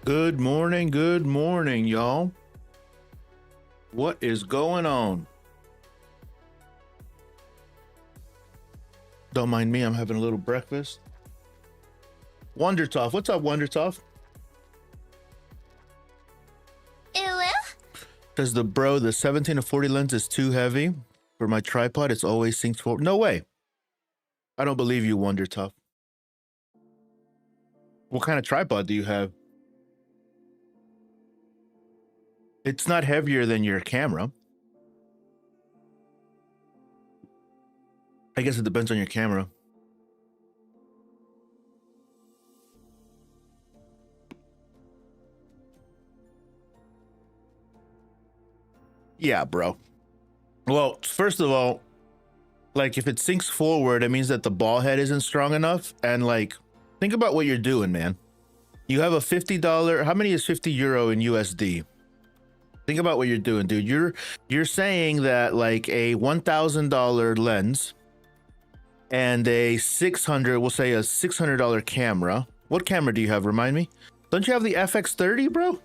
Good morning, y'all. What is going on? Don't mind me, I'm having a little breakfast. Wondertoff, what's up, Wondertoff? Says the 17 to 40 lens is too heavy for my tripod. It's always sinks forward. No way. I don't believe you, Wondertoff. What kind of tripod do you have? It's not heavier than your camera. I guess it depends on your camera. Yeah, bro. Well, first of all, like if it sinks forward, it means that the ball head isn't strong enough. And like, think about what you're doing, man. You have a $50. How many is 50 euro in USD? Think about what you're doing, dude. You're saying that like a $1,000 lens and a 600, we'll say a $600 camera. What camera do you have? Remind me. Don't you have the FX30, bro?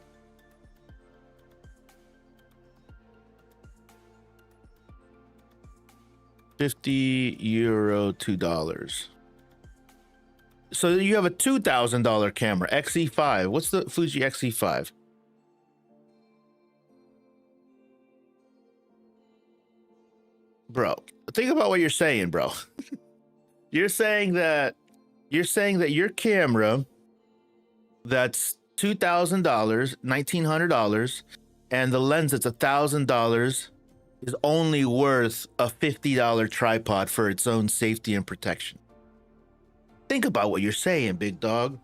€50, $2. So you have a $2,000 camera, XE5. What's the Fuji XE5? Bro, think about what you're saying, bro. You're saying that your camera that's $2,000, $1,900, and the lens that's $1,000 is only worth a $50 tripod for its own safety and protection. Think about what you're saying, big dog.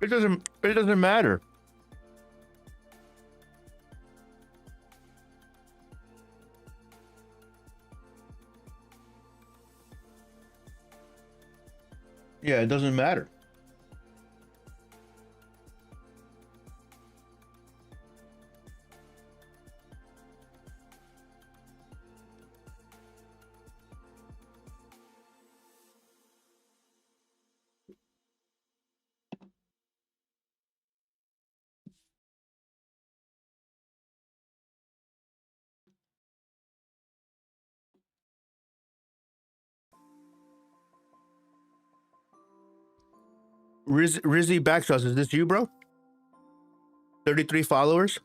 It doesn't matter. Yeah, it doesn't matter. Rizzy Backshots, is this you, bro? 33 followers?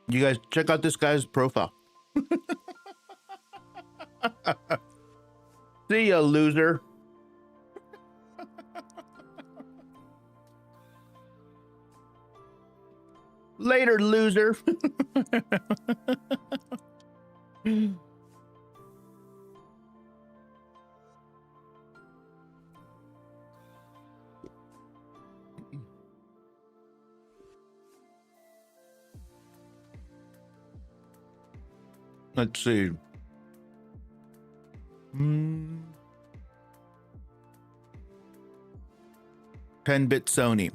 You guys check out this guy's profile. See ya, loser. Later, loser. Let's see. 10-bit Sony.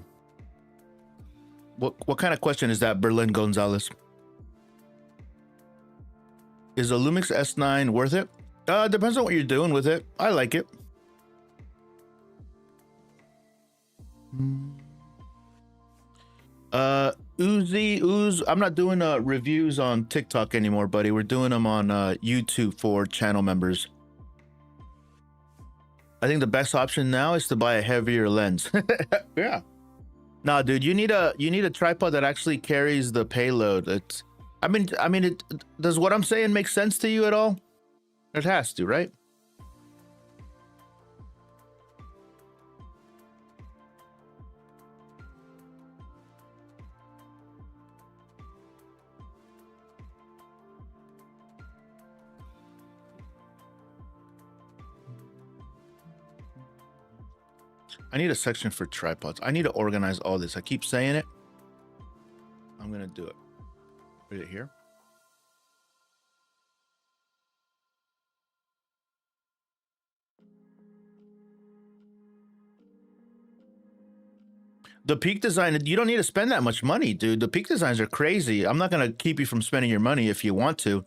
What kind of question is that, Berlin Gonzalez? Is a Lumix S9 worth it? Depends on what you're doing with it. I like it. Ooze. I'm not doing reviews on TikTok anymore, buddy. We're doing them on YouTube for channel members. I think the best option now is to buy a heavier lens. Yeah. Nah, dude, you need a tripod that actually carries the payload. Does what I'm saying make sense to you at all? It has to, right? I need a section for tripods. I need to organize all this. I keep saying it. I'm gonna do it. Put it here. The Peak Design, you don't need to spend that much money, dude. The Peak Designs are crazy. I'm not gonna keep you from spending your money if you want to,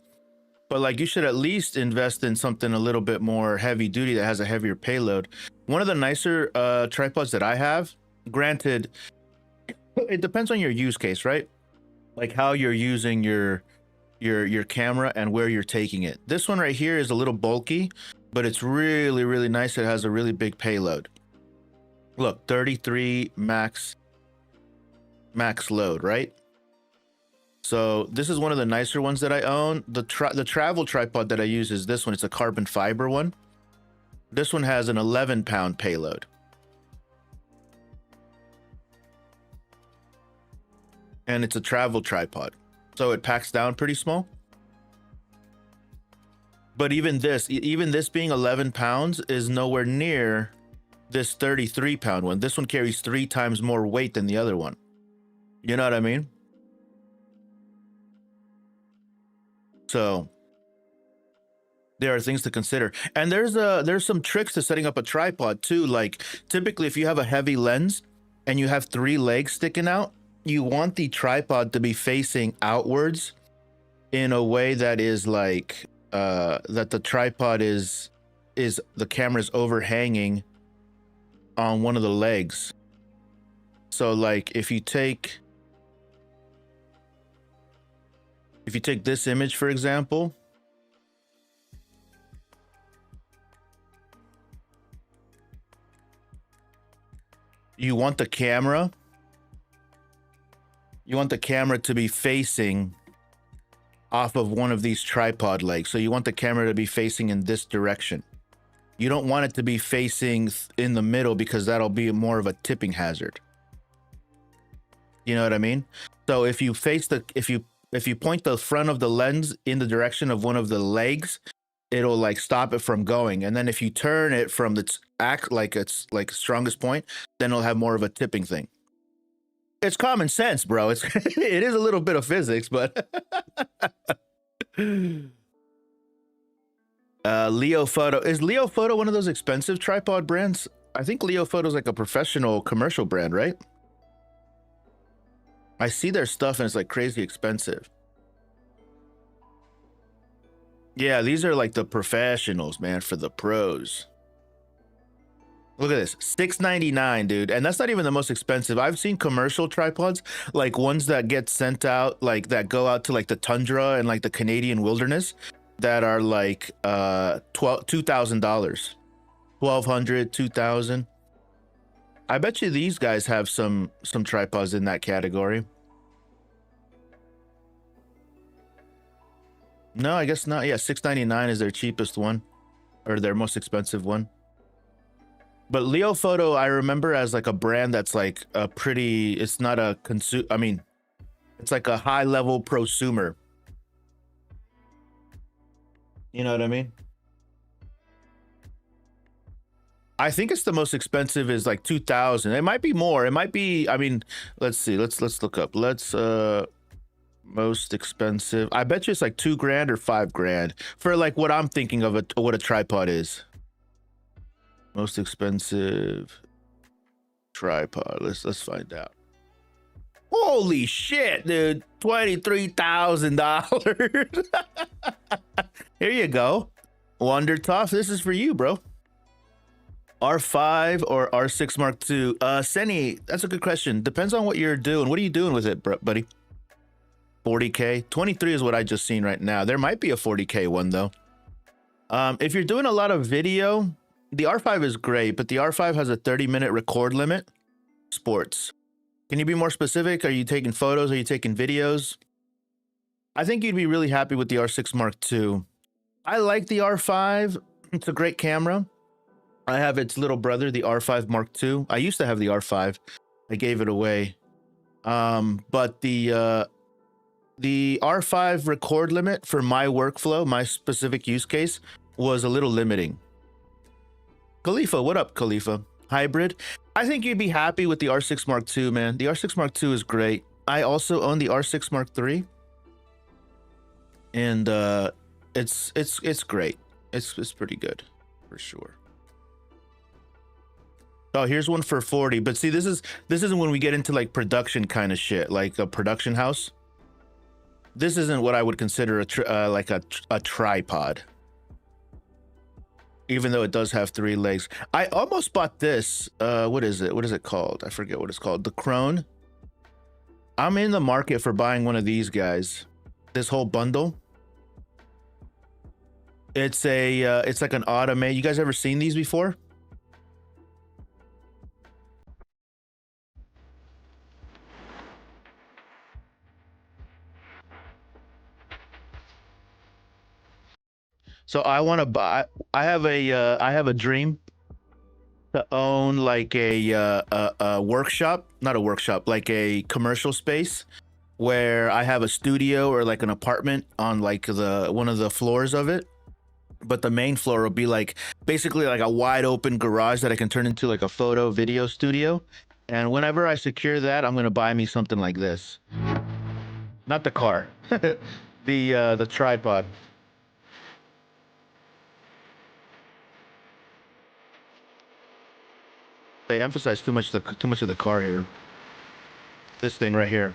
but like you should at least invest in something a little bit more heavy duty that has a heavier payload. One of the nicer tripods that I have, granted, it depends on your use case, right? Like how you're using your camera and where you're taking it. This one right here is a little bulky, but it's really, really nice. It has a really big payload. Look, 33 max load, right? So this is one of the nicer ones that I own. The travel tripod that I use is this one. It's a carbon fiber one. This one has an 11-pound payload. And it's a travel tripod, so it packs down pretty small. But even this being 11 pounds is nowhere near this 33-pound one. This one carries 3 times more weight than the other one. You know what I mean? So there are things to consider. And there's some tricks to setting up a tripod too. Like typically if you have a heavy lens and you have 3 legs sticking out, you want the tripod to be facing outwards in a way that is like that the tripod is the camera's overhanging on one of the legs. So like if you take this image, for example, you want the camera to be facing off of one of these tripod legs. So you want the camera to be facing in this direction. You don't want it to be facing in the middle because that'll be more of a tipping hazard. You know what I mean? So if you point the front of the lens in the direction of one of the legs, it'll like stop it from going. And then if you turn it from its strongest point, then it'll have more of a tipping thing. It's common sense, bro. It is a little bit of physics, but Leo Photo. Is Leo Photo one of those expensive tripod brands? I think Leo Photo is like a professional commercial brand, right? I see their stuff and it's like crazy expensive. Yeah, these are like the professionals, man, for the pros. Look at this, $6.99, dude. And that's not even the most expensive. I've seen commercial tripods, like ones that get sent out, like that go out to like the tundra and like the Canadian wilderness, that are like $2,000, $1,200, $2,000. I bet you these guys have some tripods in that category. No, I guess not. Yeah, $6.99 is their cheapest one, or their most expensive one. But Leo Photo, I remember as like a brand that's like a pretty, it's not a I mean, it's like a high level prosumer. You know what I mean? I think it's the most expensive is like 2,000. It might be more. It might be, I mean, let's see. Let's look up. Most expensive. I bet you it's like $2,000 or $5,000 for like what I'm thinking of what a tripod is. Most expensive tripod. Let's find out. Holy shit, dude. $23,000. Here you go. Wonder Tough. This is for you, bro. R5 or R6 Mark II? Senny, that's a good question. Depends on what you're doing. What are you doing with it, buddy? 40K? 23 is what I just seen right now. There might be a 40K one though. If you're doing a lot of video, the R5 is great, but the R5 has a 30-minute record limit. Sports. Can you be more specific? Are you taking photos? Are you taking videos? I think you'd be really happy with the R6 Mark II. I like the R5. It's a great camera. I have its little brother, the R5 Mark II. I used to have the R5. I gave it away. But the R5 record limit for my workflow, my specific use case, was a little limiting. Khalifa, what up, Khalifa? Hybrid. I think you'd be happy with the R6 Mark II, man. The R6 Mark II is great. I also own the R6 Mark III, and it's great. It's pretty good for sure. Oh, here's one for 40. But see, this isn't when we get into like production kind of shit, like a production house. This isn't what I would consider a tripod. Even though it does have 3 legs. I almost bought this. What is it? What is it called? I forget what it's called. The Crone. I'm in the market for buying one of these guys. This whole bundle. It's it's like an automate. You guys ever seen these before? So I want to buy. I have a dream to own like a workshop, not a workshop, like a commercial space where I have a studio or like an apartment on like the one of the floors of it, but the main floor will be like basically like a wide open garage that I can turn into like a photo video studio. And whenever I secure that, I'm gonna buy me something like this. Not the car, the tripod. They emphasize too much of the car here. This thing right here.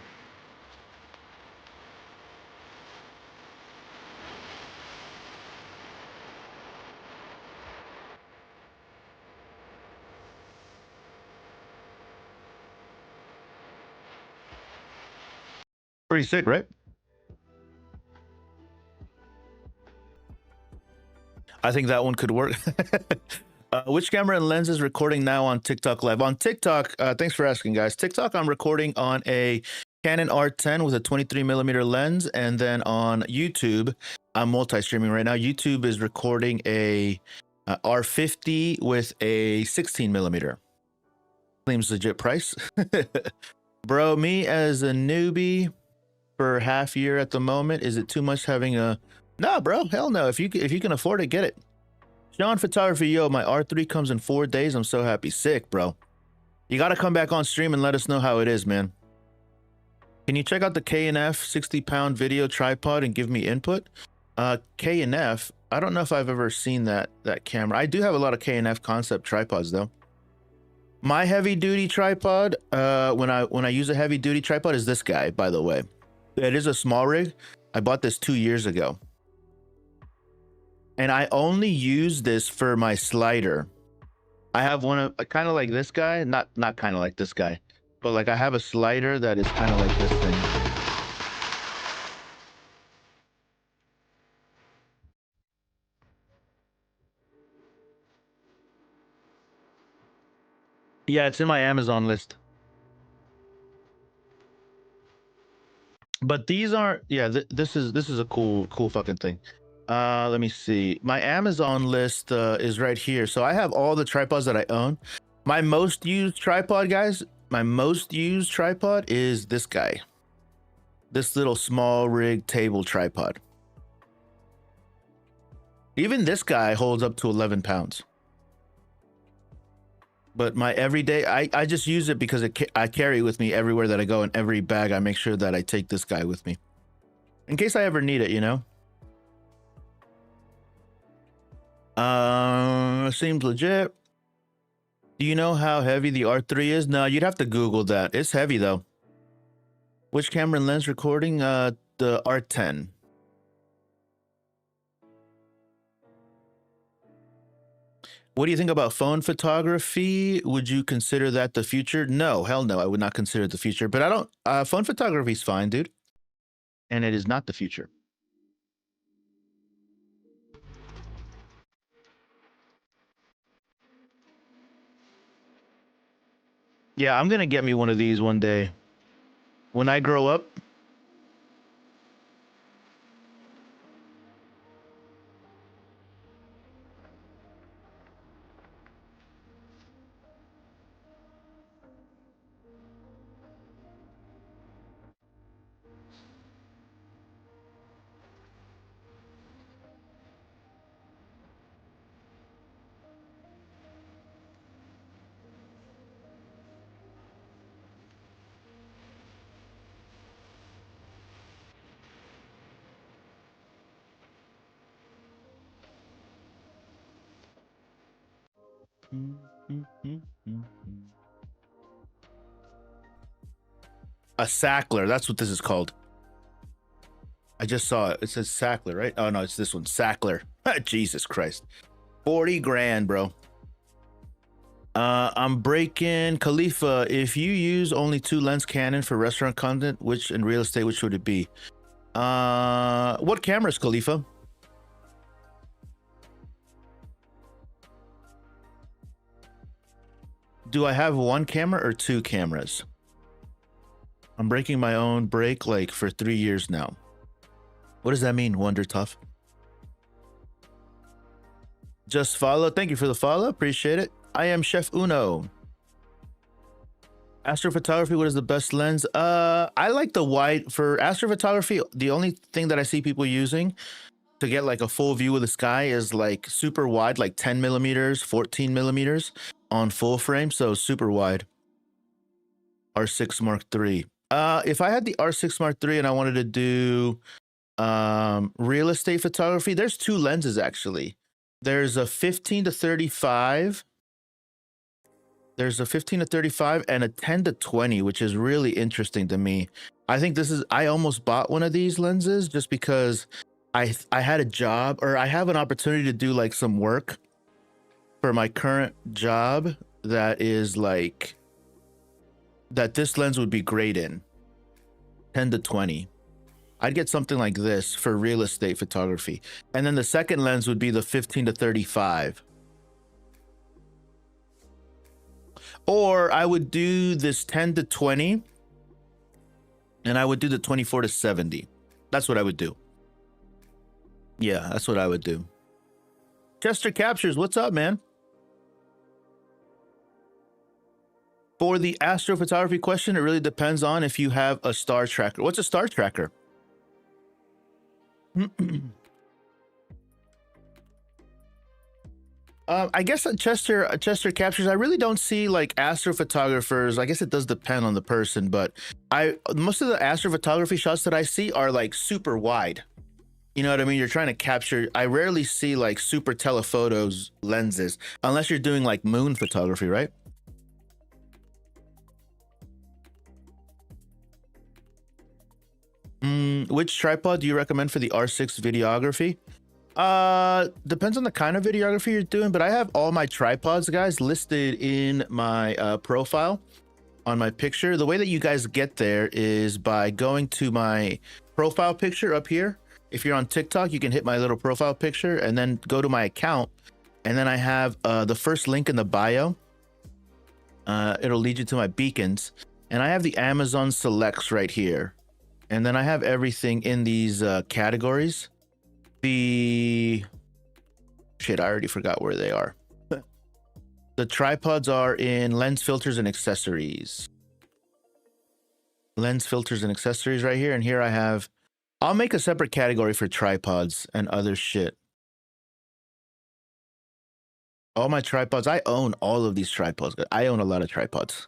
Pretty sick, right? I think that one could work. Which camera and lens is recording now on TikTok Live? On TikTok, thanks for asking, guys. TikTok, I'm recording on a Canon R10 with a 23mm lens, and then on YouTube, I'm multi-streaming right now. YouTube is recording a R50 with a 16mm. Seems legit price. Bro, me as a newbie for half year at the moment, is it too much having a... Nah, bro, hell no. If you can afford it, get it. Sean Photography, yo, my R3 comes in 4 days. I'm so happy. Sick, bro. You got to come back on stream and let us know how it is, man. Can you check out the K&F 60-pound video tripod and give me input? K&F, I don't know if I've ever seen that camera. I do have a lot of K&F concept tripods, though. My heavy-duty tripod, when I use a heavy-duty tripod, is this guy, by the way. It is a small rig. I bought this 2 years ago. And I only use this for my slider. I have one of kind of like this guy, not kind of like this guy, but like I have a slider that is kind of like this thing. Yeah, it's in my Amazon list. But these aren't, yeah, this is a cool fucking thing. Let me see. My Amazon list is right here. So I have all the tripods that I own. My most used tripod, guys, my most used tripod is this guy. This little small rig table tripod. Even this guy holds up to 11 pounds. But my everyday, I just use it because I carry it with me everywhere that I go. In every bag, I make sure that I take this guy with me. In case I ever need it, you know? Seems legit. Do you know how heavy the R3 is? No, you'd have to Google that. It's heavy, though. Which camera and lens recording? The R10. What do you think about phone photography? Would you consider that the future? No, hell no, I would not consider it the future. But I don't, phone photography is fine, dude. And it is not the future. Yeah, I'm gonna get me one of these one day. When I grow up. A Sackler. That's what this is called. I just saw it. It says Sackler, right? Oh no, it's this one. Sackler. Jesus Christ. 40 grand, bro. I'm breaking Khalifa. If you use only 2 lens Canon for restaurant content, which in real estate, which would it be? What cameras, Khalifa? Do I have 1 camera or 2 cameras? I'm breaking my own break like for 3 years now. What does that mean, Wonder Tough? Just follow. Thank you for the follow. Appreciate it. I am Chef Uno. Astrophotography, what is the best lens? I like the wide. For astrophotography, the only thing that I see people using to get like a full view of the sky is like super wide, like 10 millimeters, 14 millimeters on full frame. So super wide. R6 Mark III. If I had the R6 Mark III and I wanted to do real estate photography, there's 2 lenses actually. There's a 15 to 35. There's a 15 to 35 and a 10 to 20, which is really interesting to me. I think this is, I almost bought one of these lenses just because I had a job, or I have an opportunity to do like some work for my current job that is like, that this lens would be great in. 10 to 20. I'd get something like this for real estate photography. And then the second lens would be the 15 to 35. Or I would do this 10 to 20 and I would do the 24 to 70. That's what I would do. Yeah, that's what I would do. Chester Captures, what's up, man? For the astrophotography question, it really depends on if you have a star tracker. What's a star tracker? I guess at Chester Captures, I really don't see like astrophotographers. I guess it does depend on the person, but most of the astrophotography shots that I see are like super wide. You know what I mean? You're trying to capture. I rarely see like super telephotos lenses unless you're doing like moon photography, right? Which tripod do you recommend for the R6 videography? Depends on the kind of videography you're doing, but I have all my tripods, guys, listed in my profile on my picture. The way that you guys get there is by going to my profile picture up here. If you're on TikTok, you can hit my little profile picture and then go to my account. And then I have the first link in the bio. It'll lead you to my beacons. And I have the Amazon selects right here. And then I have everything in these categories. Shit, I already forgot where they are. The tripods are in lens filters and accessories. Lens filters and accessories right here. And here I have, I'll make a separate category for tripods and other shit. All my tripods, I own all of these tripods. I own a lot of tripods.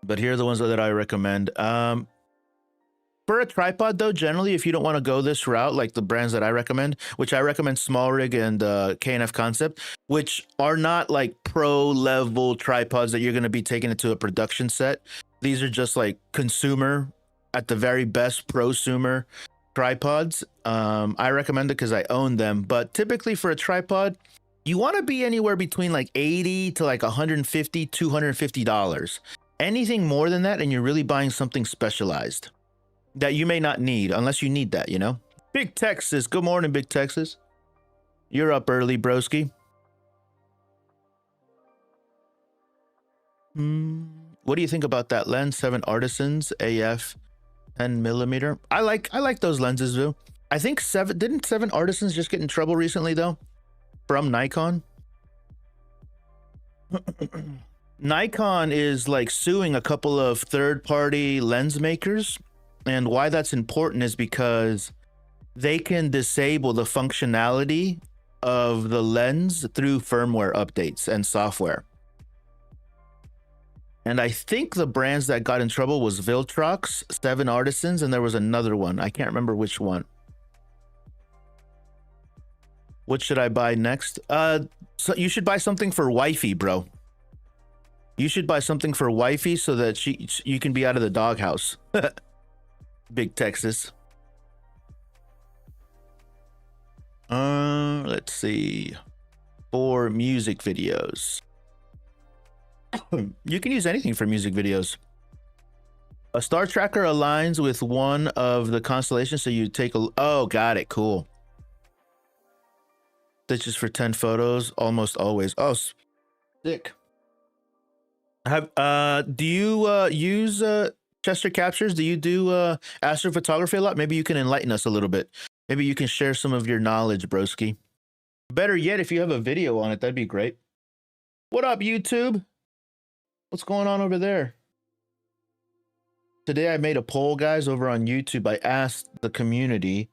But here are the ones that I recommend. For a tripod, though, generally, if you don't want to go this route, like the brands that I recommend, which I recommend Small Rig and K&F Concept, which are not like pro level tripods that you're going to be taking into a production set. These are just like consumer, at the very best, prosumer tripods. I recommend it because I own them. But typically for a tripod, you want to be anywhere between like $80 to like $150, $250. Anything more than that, and you're really buying something specialized that you may not need unless you need that, you know? Big Texas. Good morning, Big Texas. You're up early, broski. What do you think about that lens? 7 Artisans AF 10 millimeter. I like those lenses, though. I think didn't 7 Artisans just get in trouble recently, though, from Nikon? Nikon is like suing a couple of third-party lens makers. And why that's important is because they can disable the functionality of the lens through firmware updates and software. And I think the brands that got in trouble was Viltrox, 7 Artisans, and there was another one. I can't remember which one. What should I buy next? So you should buy something for wifey, bro. You should buy something for wifey so that you can be out of the doghouse. Big Texas. Let's see. For music videos. You can use anything for music videos. A star tracker aligns with one of the constellations, so you take a... Oh, got it. Cool. Stitches for 10 photos, almost always. Oh, sick. Do you use Chester captures? Do you do astrophotography a lot? Maybe you can enlighten us a little bit. Maybe you can share some of your knowledge, broski. Better yet, if you have a video on it, that'd be great. What up, YouTube? What's going on over there? Today I made a poll, guys, over on YouTube. I asked the community,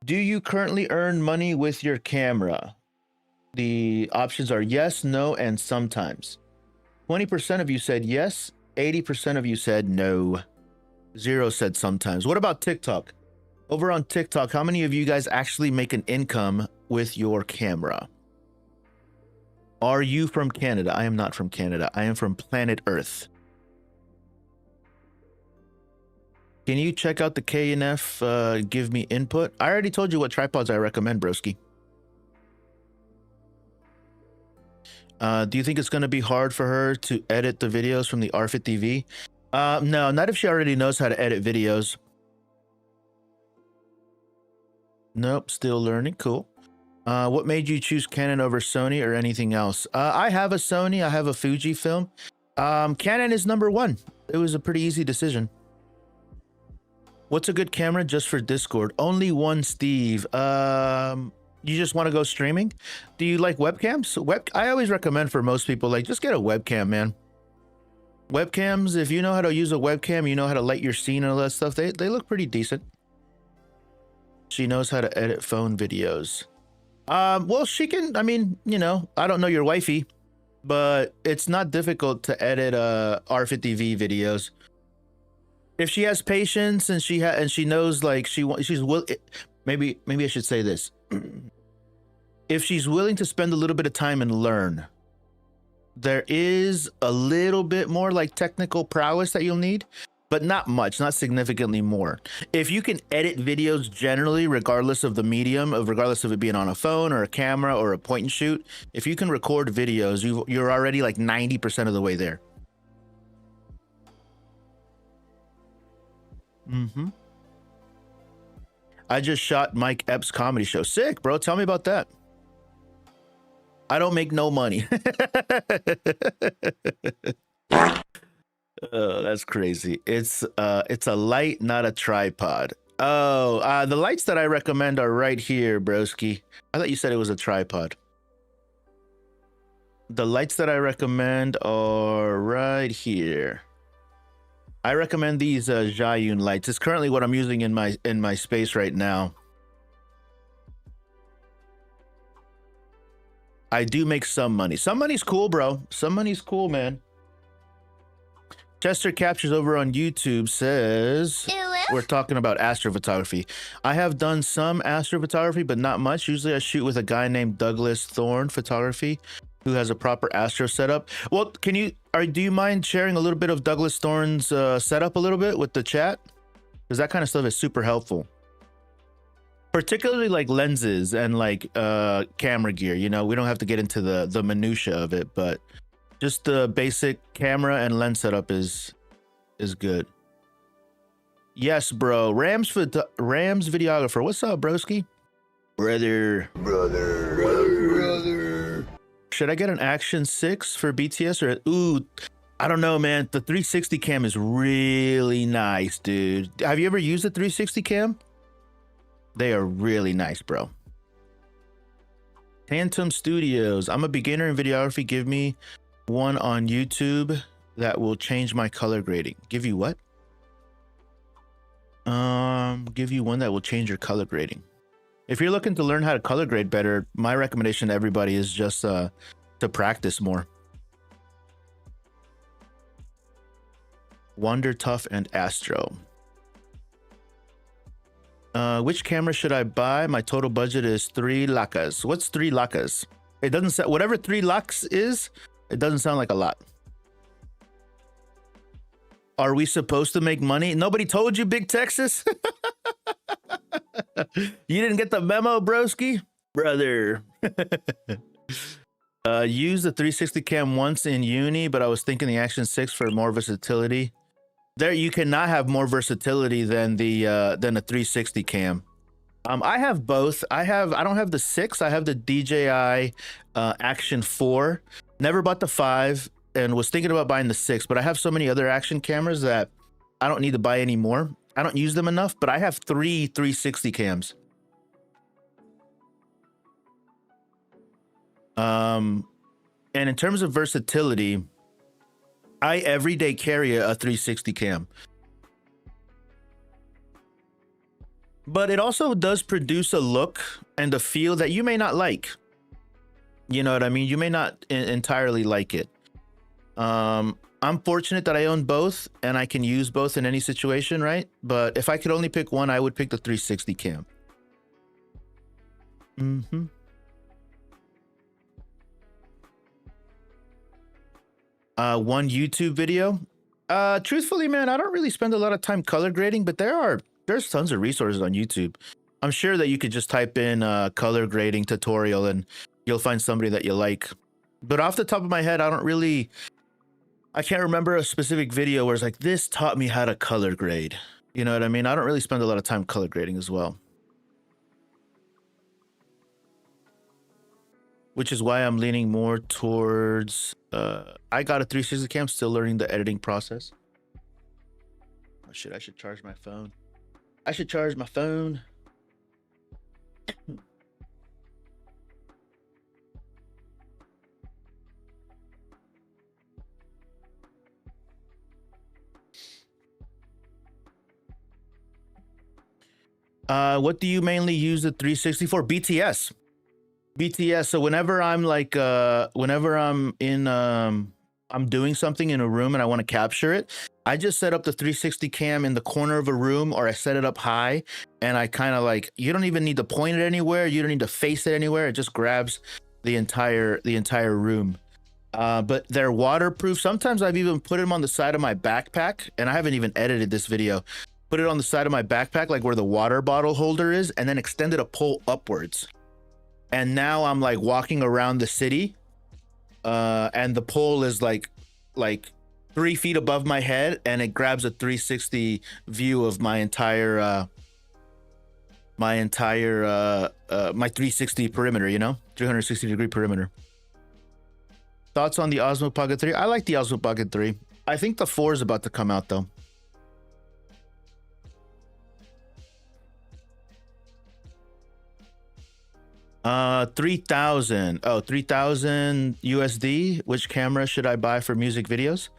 do you currently earn money with your camera? The options are yes, no, and sometimes. 20% of you said yes. 80% of you said no. 0 said sometimes. What about TikTok? Over on TikTok, how many of you guys actually make an income with your camera? Are you from Canada? I am not from Canada. I am from planet Earth. Can you check out the KNF, give me input? I already told you what tripods I recommend, broski. Do you think it's going to be hard for her to edit the videos from the R50V? No, not if she already knows how to edit videos. Nope, still learning. Cool. What made you choose Canon over Sony or anything else? I have a Sony. I have a Fujifilm. Canon is #1. It was a pretty easy decision. What's a good camera just for Discord? Only one, Steve. You just want to go streaming? Do you like webcams? I always recommend for most people, like, just get a webcam, man. Webcams, if you know how to use a webcam, you know how to light your scene and all that stuff, they look pretty decent. She knows how to edit phone videos. Well, she can, I mean, you know, I don't know your wifey, but it's not difficult to edit R50V videos. If she has patience and she knows, like, maybe I should say this. If she's willing to spend a little bit of time and learn, there is a little bit more like technical prowess that you'll need, but not much, not significantly more. If you can edit videos generally, regardless of the medium, regardless of it being on a phone or a camera or a point and shoot, if you can record videos, you're already like 90% of the way there. I just shot Mike Epps' comedy show. Sick, bro. Tell me about that. I don't make no money. Oh, that's crazy. It's a light, not a tripod. Oh, the lights that I recommend are right here, broski. I thought you said it was a tripod. The lights that I recommend are right here. I recommend these Zhiyun lights. It's currently what I'm using in my space right now. I do make some money. Some money's cool, bro. Some money's cool, man. Chester Captures over on YouTube says we're talking about astrophotography. I have done some astrophotography, but not much. Usually I shoot with a guy named Douglas Thorne Photography, who has a proper astro setup. Well, do you mind sharing a little bit of Douglas Thorne's setup a little bit with the chat? Because that kind of stuff is super helpful. Particularly like lenses and like camera gear. You know, we don't have to get into the minutia of it, but just the basic camera and lens setup is good. Yes, bro. Rams videographer. What's up, broski? Brother. Should I get an Action 6 for BTS or ooh, I don't know, man. The 360 cam is really nice, dude. Have you ever used the 360 cam? They are really nice, bro. Tantum Studios. I'm a beginner in videography. Give me one on YouTube that will change my color grading. Give you what? Give you one that will change your color grading. If you're looking to learn how to color grade better, my recommendation to everybody is just to practice more. Wonder Tough and Astro. Which camera should I buy? My total budget is 3 lakhs. What's 3 lakhs? It doesn't sound, whatever 3 lux is, it doesn't sound like a lot. Are we supposed to make money? Nobody told you, Big Texas? You didn't get the memo, broski? Brother. Use the 360 cam once in uni, but I was thinking the Action 6 for more versatility. There, you cannot have more versatility than a 360 cam. I have both. I don't have the 6. I have the DJI Action 4. Never bought the 5 and was thinking about buying the 6, but I have so many other action cameras that I don't need to buy any more. I don't use them enough, but I have 3 360 cams. And in terms of versatility, I every day carry a 360 cam. But it also does produce a look and a feel that you may not like. You know what I mean? You may not entirely like it. I'm fortunate that I own both and I can use both in any situation, right? But if I could only pick one, I would pick the 360 cam. One YouTube video. Truthfully, man, I don't really spend a lot of time color grading, but there's tons of resources on YouTube. I'm sure that you could just type in color grading tutorial and you'll find somebody that you like. But off the top of my head, I can't remember a specific video where it's like, this taught me how to color grade. You know what I mean? I don't really spend a lot of time color grading as well. Which is why I'm leaning more towards, I got a 360 cam, still learning the editing process. Oh shit, I should charge my phone. I should charge my phone. What do you mainly use the 360 for? BTS. BTS. So whenever I'm like, whenever I'm in, I'm doing something in a room and I want to capture it, I just set up the 360 cam in the corner of a room, or I set it up high, and I kind of like, you don't even need to point it anywhere. You don't need to face it anywhere. It just grabs the entire room. But they're waterproof. Sometimes I've even put them on the side of my backpack, and I haven't even edited this video. Put it on the side of my backpack, like where the water bottle holder is, and then extended a pole upwards. And now I'm like walking around the city, and the pole is like 3 feet above my head, and it grabs a 360 view of my entire my 360 perimeter, you know, 360 degree perimeter. Thoughts on the Osmo Pocket 3? I like the Osmo Pocket 3. I think the 4 is about to come out though. $3,000. Oh, 3,000 USD. Which camera should I buy for music videos?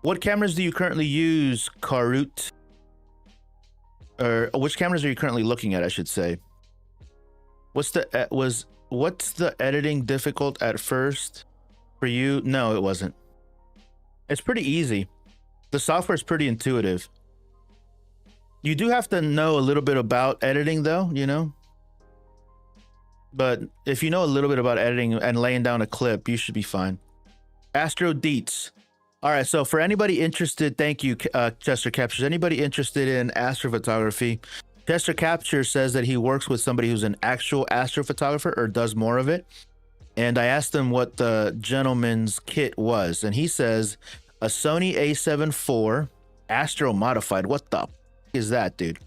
What cameras do you currently use, Karut? Or which cameras are you currently looking at, I should say? What's the editing difficult at first for you? No, it wasn't. It's pretty easy. The software is pretty intuitive. You do have to know a little bit about editing though, you know? But if you know a little bit about editing and laying down a clip, you should be fine. Astro Deets. All right, so for anybody interested, thank you, Chester Captures. Anybody interested in astrophotography, Chester Capture says that he works with somebody who's an actual astrophotographer or does more of it. And I asked him what the gentleman's kit was, and he says a Sony A7 IV Astro modified. What the is that, dude?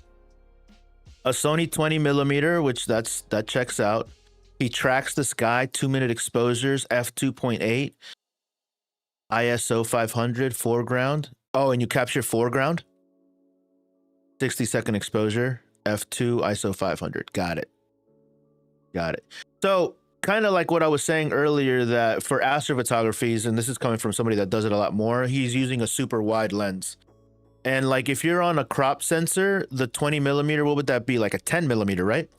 A Sony 20mm, which that checks out. He tracks the sky, 2-minute exposures, f2.8, ISO 500, foreground. Oh, and you capture foreground. 60-second exposure, f2, ISO 500. Got it. So kind of like what I was saying earlier, that for astrophotographies, and this is coming from somebody that does it a lot more, he's using a super wide lens. And like if you're on a crop sensor, the 20mm, what would that be? Like a 10mm, right?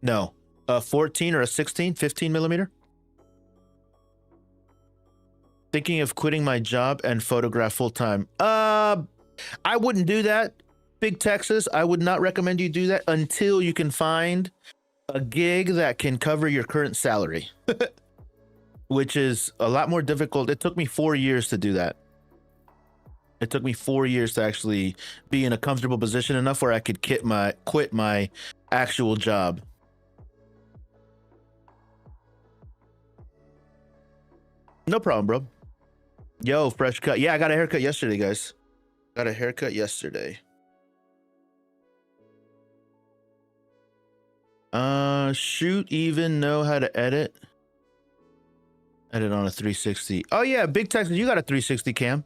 No, a 14 or a 16, 15mm. Thinking of quitting my job and photograph full time. I wouldn't do that, Big Texas. I would not recommend you do that until you can find a gig that can cover your current salary, which is a lot more difficult. It took me 4 years to do that. It took me 4 years to actually be in a comfortable position enough where I could quit my actual job. No problem, bro. Yo, fresh cut. Yeah, I got a haircut yesterday, guys. Got a haircut yesterday. Shoot, even know how to edit. Edit on a 360. Oh yeah, Big Texas, you got a 360 cam.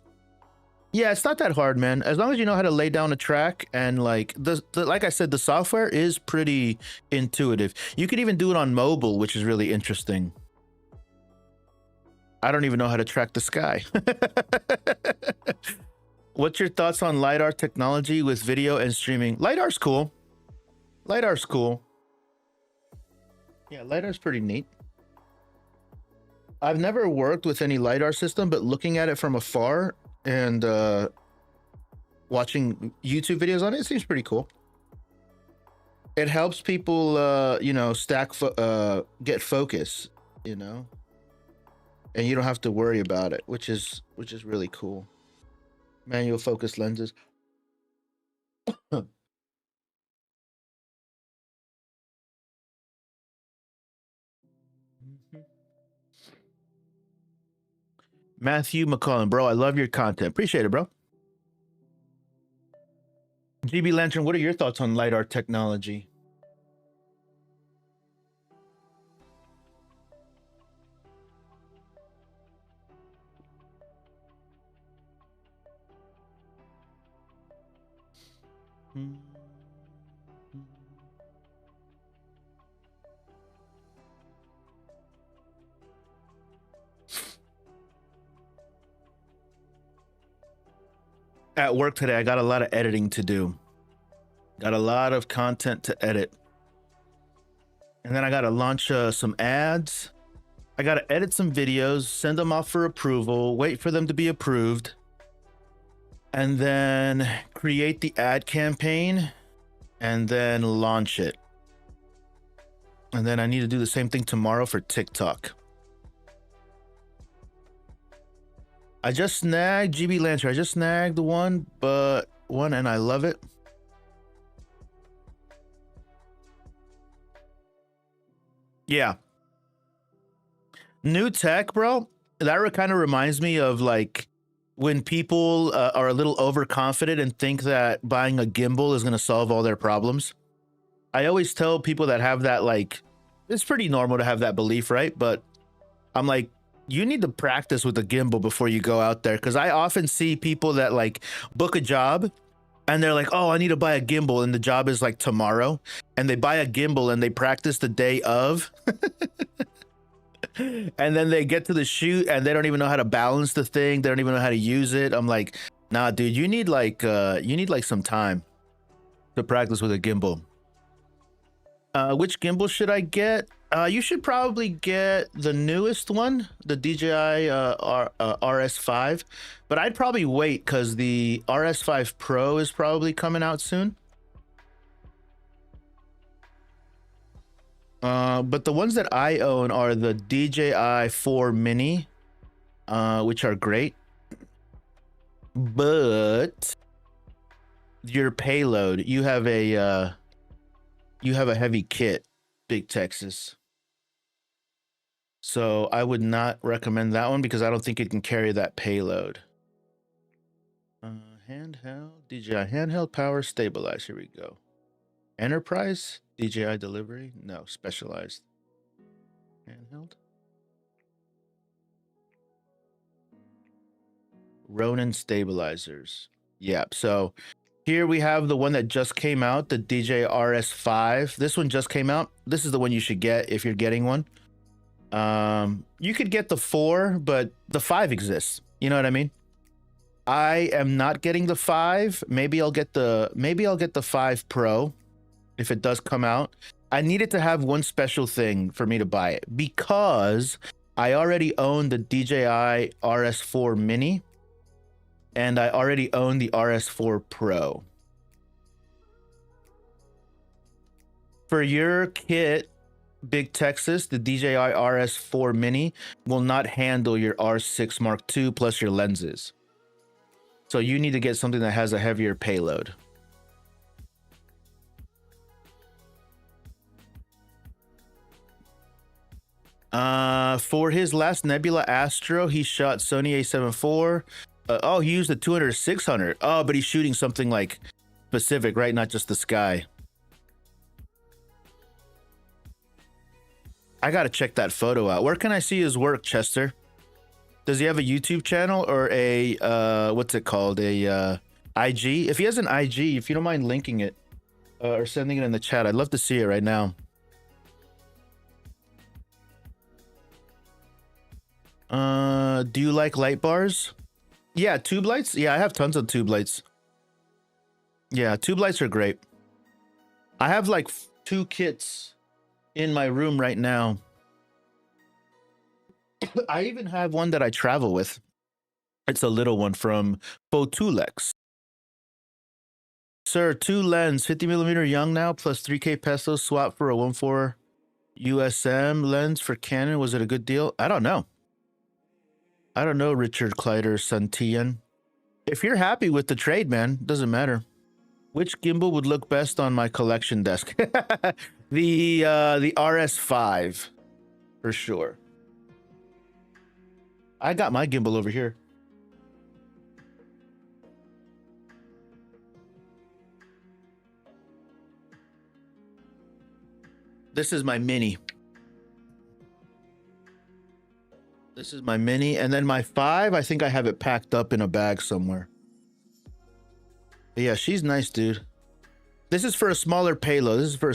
Yeah, it's not that hard, man. As long as you know how to lay down a track and like like I said, the software is pretty intuitive. You can even do it on mobile, which is really interesting. I don't even know how to track the sky. What's your thoughts on LiDAR technology with video and streaming? LiDAR's cool. LiDAR's cool. Yeah, LiDAR's pretty neat. I've never worked with any LiDAR system, but looking at it from afar and watching YouTube videos on it, it seems pretty cool. It helps people, you know, get focus, you know, and you don't have to worry about it, which is really cool. Manual focus lenses. Matthew McCollum, bro, I love your content. Appreciate it, bro. GB Lantern, what are your thoughts on LiDAR technology? At work today, I got a lot of editing to do. Got a lot of content to edit. And then I got to launch some ads. I got to edit some videos, send them off for approval, wait for them to be approved, and then create the ad campaign and then launch it. And then I need to do the same thing tomorrow for TikTok. I just snagged GB Lantern. I just snagged one and I love it. Yeah. New tech, bro. That kind of reminds me of like when people are a little overconfident and think that buying a gimbal is going to solve all their problems. I always tell people that have that, like, it's pretty normal to have that belief, right? But I'm like, you need to practice with a gimbal before you go out there, because I often see people that like book a job and they're like, oh, I need to buy a gimbal, and the job is like tomorrow, and they buy a gimbal and they practice the day of and then they get to the shoot and they don't even know how to balance the thing, they don't even know how to use it. I'm like, nah, dude, you need like some time to practice with a gimbal. Which gimbal should I get? You should probably get the newest one, the DJI RS5, but I'd probably wait because the RS5 Pro is probably coming out soon. But the ones that I own are the DJI 4 Mini, which are great. But your payload, you have a heavy kit, Big Texas. So I would not recommend that one because I don't think it can carry that payload. Handheld, DJI handheld power stabilized. Here we go. Enterprise, DJI delivery. No, specialized. Handheld. Ronin stabilizers. Yep. So here we have the one that just came out, the DJI RS5. This one just came out. This is the one you should get if you're getting one. You could get the 4, but the 5 exists. You know what I mean? I am not getting the 5. Maybe I'll get the 5 Pro if it does come out. I needed to have one special thing for me to buy it because I already own the DJI RS4 Mini and I already own the RS4 Pro. For your kit, Big Texas, the DJI RS4 Mini will not handle your R6 Mark II plus your lenses. So you need to get something that has a heavier payload. For his last Nebula Astro, he shot Sony A7 IV. Oh, he used a 200-600. Oh, but he's shooting something like specific, right? Not just the sky. I gotta check that photo out. Where can I see his work, Chester? Does he have a YouTube channel or a what's it called? A IG? If he has an IG, if you don't mind linking it or sending it in the chat, I'd love to see it right now. Do you like light bars? Yeah, tube lights? Yeah, I have tons of tube lights. Yeah, tube lights are great. I have like 2 kits in my room right now. I even have one that I travel with. It's a little one from Photulex. Sir, 2 lens, 50mm young now, plus 3K pesos swap for a 1.4 USM lens for Canon. Was it a good deal? I don't know. I don't know, Richard Kleider Santillan. If you're happy with the trade, man, doesn't matter. Which gimbal would look best on my collection desk? The RS5, for sure. I got my gimbal over here. This is my mini. This is my mini, and then my 5, I think I have it packed up in a bag somewhere. But yeah, she's nice, dude. This is for a smaller payload. This is for a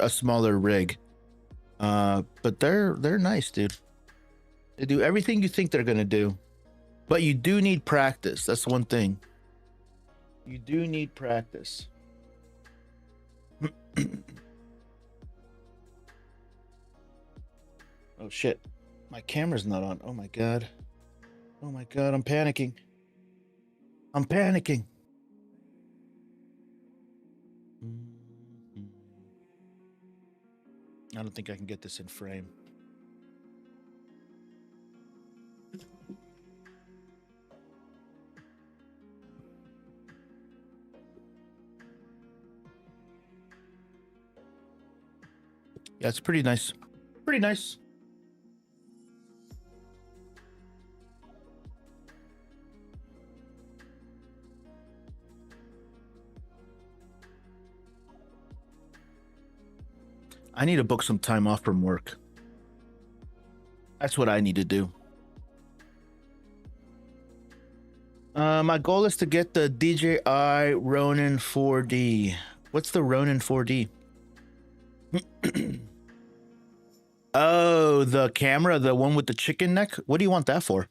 smaller rig. But they're nice, dude. They do everything you think they're gonna do. But you do need practice. That's one thing. You do need practice. Oh shit. My camera's not on. Oh my god. Oh my god, I'm panicking. I'm panicking. I don't think I can get this in frame. Yeah, it's pretty nice. Pretty nice. I need to book some time off from work. That's what I need to do. My goal is to get the DJI Ronin 4D. What's the Ronin 4D? Oh, the camera, the one with the chicken neck? What do you want that for?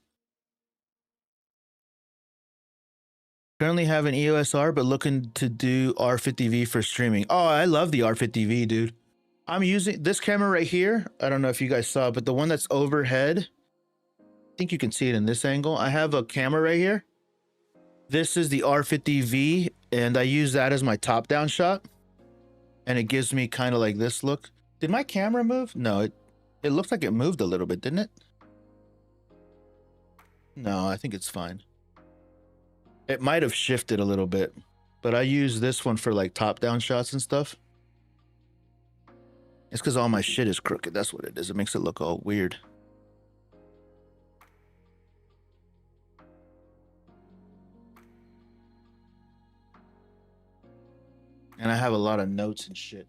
Currently have an EOS R, but looking to do R50V for streaming. Oh, I love the R50V, dude. I'm using this camera right here. I don't know if you guys saw it, but the one that's overhead, I think you can see it in this angle. I have a camera right here. This is the R50V, and I use that as my top-down shot. And it gives me kind of like this look. Did my camera move? No, it looks like it moved a little bit, didn't it? No, I think it's fine. It might have shifted a little bit, but I use this one for like top-down shots and stuff. It's because all my shit is crooked. That's what it is. It makes it look all weird. And I have a lot of notes and shit.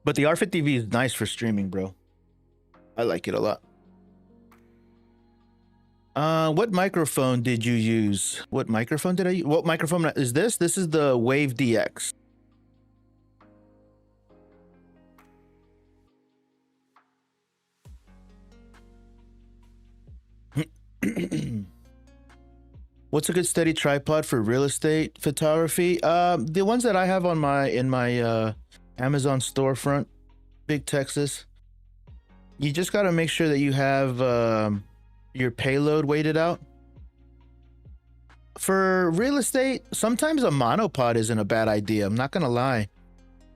But the R50V is nice for streaming, bro. I like it a lot. What microphone did you use? What microphone did I use? What microphone is this? This is the Wave DX. What's a good steady tripod for real estate photography? The ones that I have on my Amazon storefront, Big Texas. You just got to make sure that you have your payload weighted out. For real estate, sometimes a monopod isn't a bad idea. I'm not gonna lie.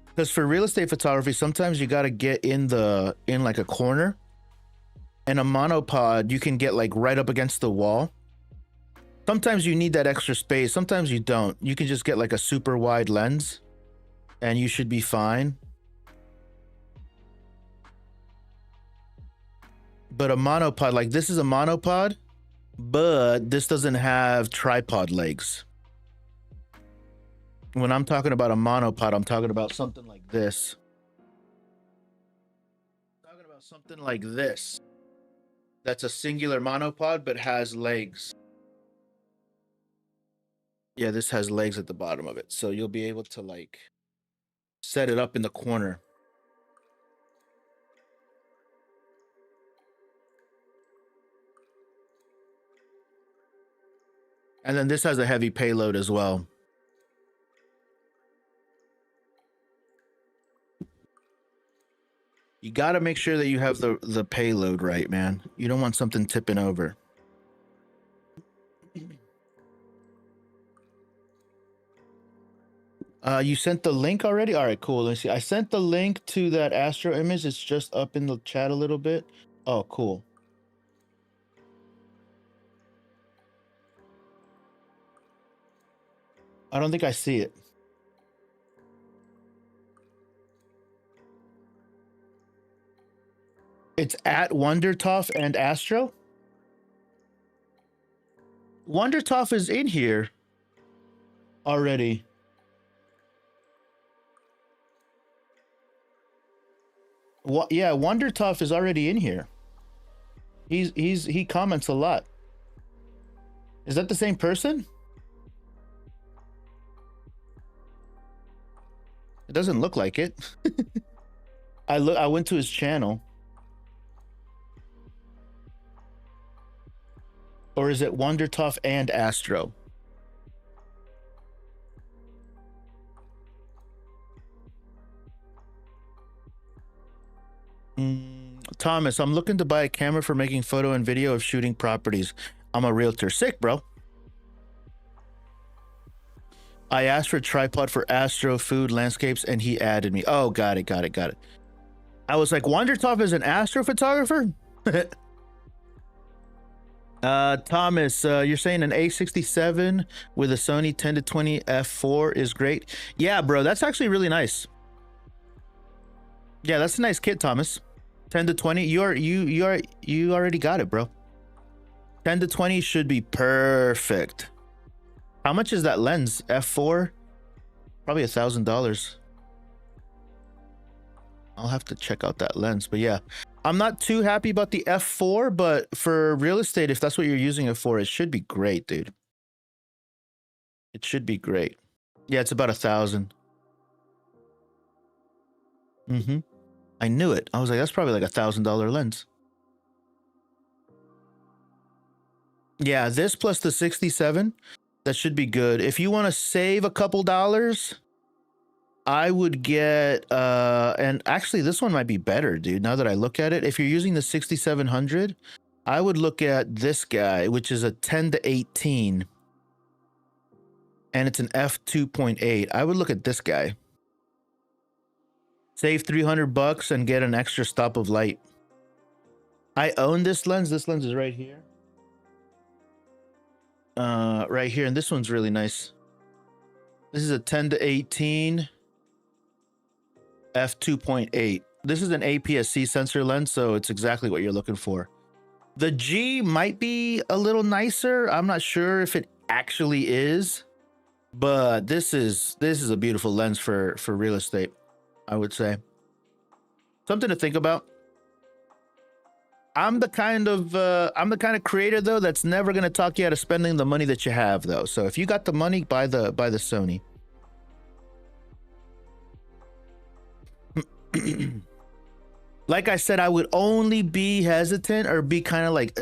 Because for real estate photography, sometimes you gotta get in like a corner. And a monopod, you can get like right up against the wall. Sometimes you need that extra space. Sometimes you don't. You can just get like a super wide lens and you should be fine. But a monopod, like this is a monopod, but this doesn't have tripod legs. When I'm talking about a monopod, I'm talking about something like this. I'm talking about something like this. That's a singular monopod, but has legs. Yeah, this has legs at the bottom of it. So you'll be able to like set it up in the corner. And then this has a heavy payload as well. You got to make sure that you have the payload right, man. You don't want something tipping over. You sent the link already? All right, cool. Let's see. I sent the link to that Astro image. It's just up in the chat a little bit. Oh, cool. I don't think I see it. It's at Wondertoff and Astro. Wondertoff is in here already. What? Yeah, Wondertoff is already in here. He comments a lot. Is that the same person? It doesn't look like it. I went to his channel. Or is it Wondertoff and Astro? Thomas, I'm looking to buy a camera for making photo and video of shooting properties. I'm a realtor. Sick, bro. I asked for a tripod for Astro, food, landscapes, and he added me. Oh, got it. I was like, Wondertoff is an Astro photographer? Thomas, you're saying an A67 with a Sony 10-20 f4 is great. Yeah, bro, that's actually really nice. Yeah, that's a nice kit, Thomas. 10-20, you already got it, bro. 10-20 should be perfect. How much is that lens? F4? Probably $1,000. I'll have to check out that lens, but yeah. I'm not too happy about the F4, but for real estate, if that's what you're using it for, it should be great, dude. It should be great. Yeah, it's about 1,000. I knew it. I was like, that's probably like $1,000 lens. Yeah, this plus the 67, that should be good. If you want to save a couple dollars, I would get, and actually this one might be better, dude, now that I look at it. If you're using the 6700, I would look at this guy, which is a 10-18, and it's an f2.8. I would look at this guy. Save $300 and get an extra stop of light. I own this lens. This lens is right here. Right here, and this one's really nice. This is a 10-18 f2.8. This is an APS-C sensor lens, so it's exactly what you're looking for. The G might be a little nicer. I'm not sure if it actually is, but this is a beautiful lens for real estate, I would say. Something to think about. I'm the kind of creator though that's never gonna talk you out of spending the money that you have though. So if you got the money, buy the Sony. Like I said, I would only be hesitant or be kind of like,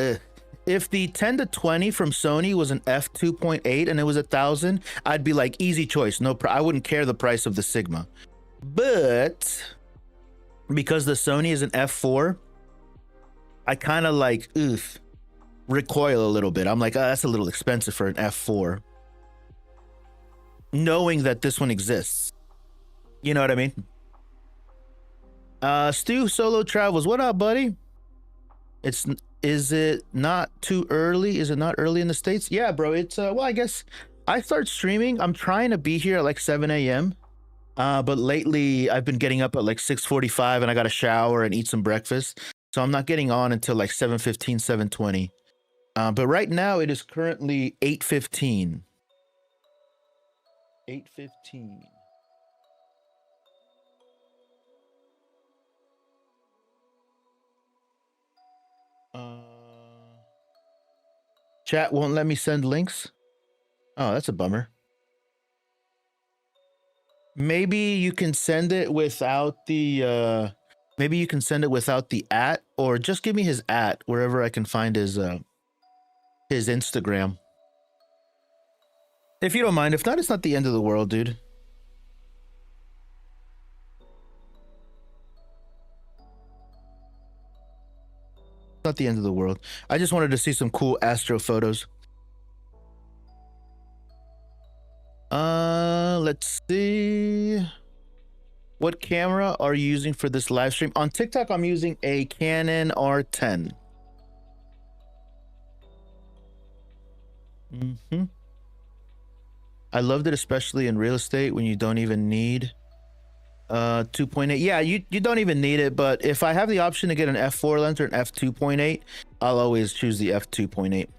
if the 10-20 from Sony was an f2.8 and it was 1,000, I'd be like, easy choice. No, I wouldn't care the price of the Sigma. But because the Sony is an f4, I kind of like, recoil a little bit. I'm like, oh, that's a little expensive for an f4. knowing that this one exists. You know what I mean? Stu Solo Travels. What up, buddy? Is it not too early? Is it not early in the States? Yeah, bro. It's well, I guess I start streaming. I'm trying to be here at like 7 a.m. But lately I've been getting up at like 6:45 and I got to shower and eat some breakfast. So I'm not getting on until like 7:15, 7:20. But right now it is currently 8:15. 8:15. Chat won't let me send links. Oh, that's a bummer. Maybe you can send it without the maybe you can send it without the @ or just give me his @ wherever I can find his Instagram. If you don't mind. If not, it's not the end of the world, dude. Not the end of the world. I just wanted to see some cool astro photos. Let's see. What camera are you using for this live stream? On TikTok, I'm using a Canon R10. I loved it, especially in real estate when you don't even need 2.8. Yeah, you don't even need it, but if I have the option to get an f4 lens or an f2.8, I'll always choose the f2.8.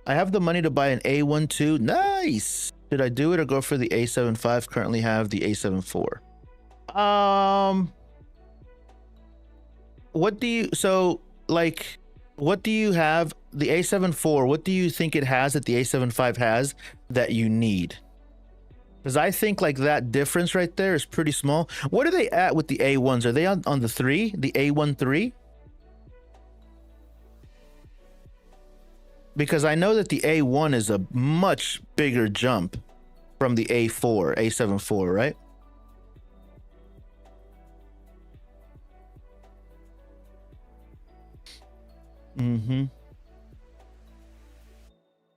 I have the money to buy an A12. Nice. Should I do it or go for the A7V? Currently have the A7 IV. What do you, so like, what do you have? The A7 IV, what do you think it has that the A7 V has that you need? Because I think like that difference right there is pretty small. What are they at with the A1s? Are they on the 3? The A1 III? Because I know that the A1 is a much bigger jump from the A4, A7 IV, right?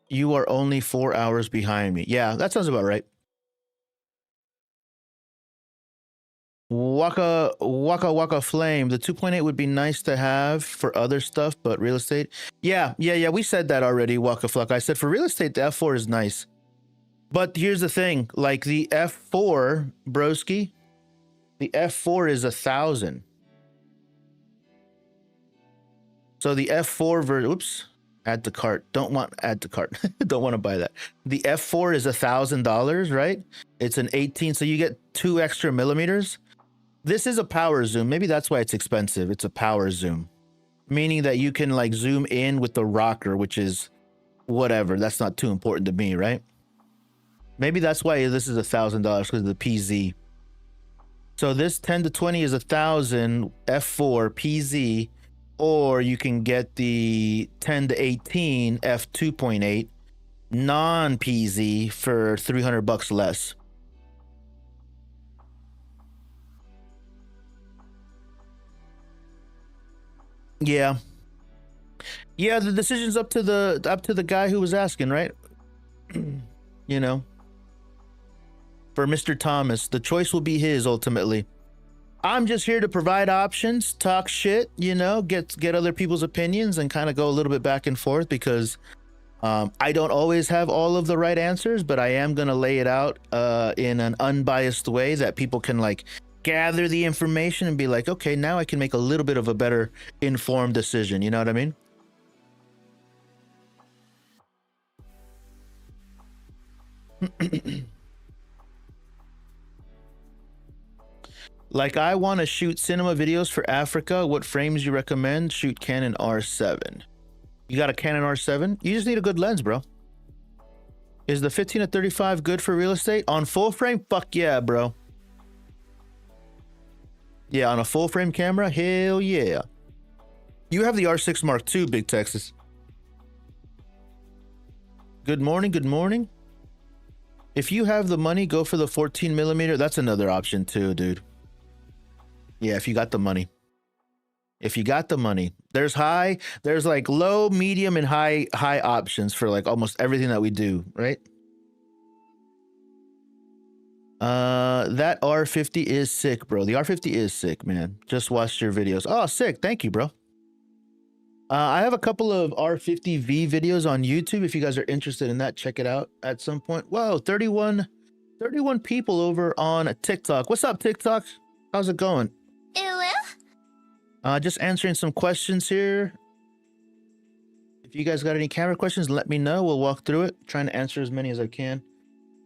You are only 4 hours behind me. Yeah, that sounds about right. Waka Flame. The 2.8 would be nice to have for other stuff, but real estate. Yeah. We said that already, Waka Fluck. I said for real estate, the F4 is nice. But here's the thing, like the F4, broski, the F4 is 1,000. So the F4 version, oops, add to cart. Don't want add to cart. Don't want to buy that. The F4 is $1,000, right? It's an 18, so you get 2 extra millimeters. This is a power zoom. Maybe that's why it's expensive. It's a power zoom, meaning that you can like zoom in with the rocker, which is whatever. That's not too important to me, right? Maybe that's why this is $1,000 because of the PZ. So this 10 to 20 is 1,000 F4 PZ, or you can get the 10 to 18 F2.8 non-PZ for $300 less. Yeah, the decision's up to the guy who was asking, right? You know, for Mr. Thomas, the choice will be his ultimately. I'm just here to provide options, talk shit, you know, get other people's opinions and kind of go a little bit back and forth because I don't always have all of the right answers, but I am going to lay it out in an unbiased way that people can like gather the information and be like, okay, now I can make a little bit of a better informed decision. You know what I mean? Like, I want to shoot cinema videos for Africa. What frames you recommend? Shoot Canon R7. You got a Canon R7? You just need a good lens, bro. Is the 15 to 35 good for real estate? On full frame? Fuck yeah, bro. Yeah, on a full frame camera? Hell yeah. You have the R6 Mark II, Big Texas. Good morning, good morning. If you have the money, go for the 14 millimeter. That's another option too, dude. Yeah, if you got the money. If you got the money. There's like low, medium, and high options for like almost everything that we do, right? That R50 is sick, bro. The R50 is sick, man. Just watched your videos. Oh, sick. Thank you, bro. I have a couple of R50V videos on YouTube. If you guys are interested in that, check it out at some point. Whoa, 31 people over on TikTok. What's up, TikTok? How's it going? Just answering some questions here. If you guys got any camera questions, let me know. We'll walk through it. Trying to answer as many as I can.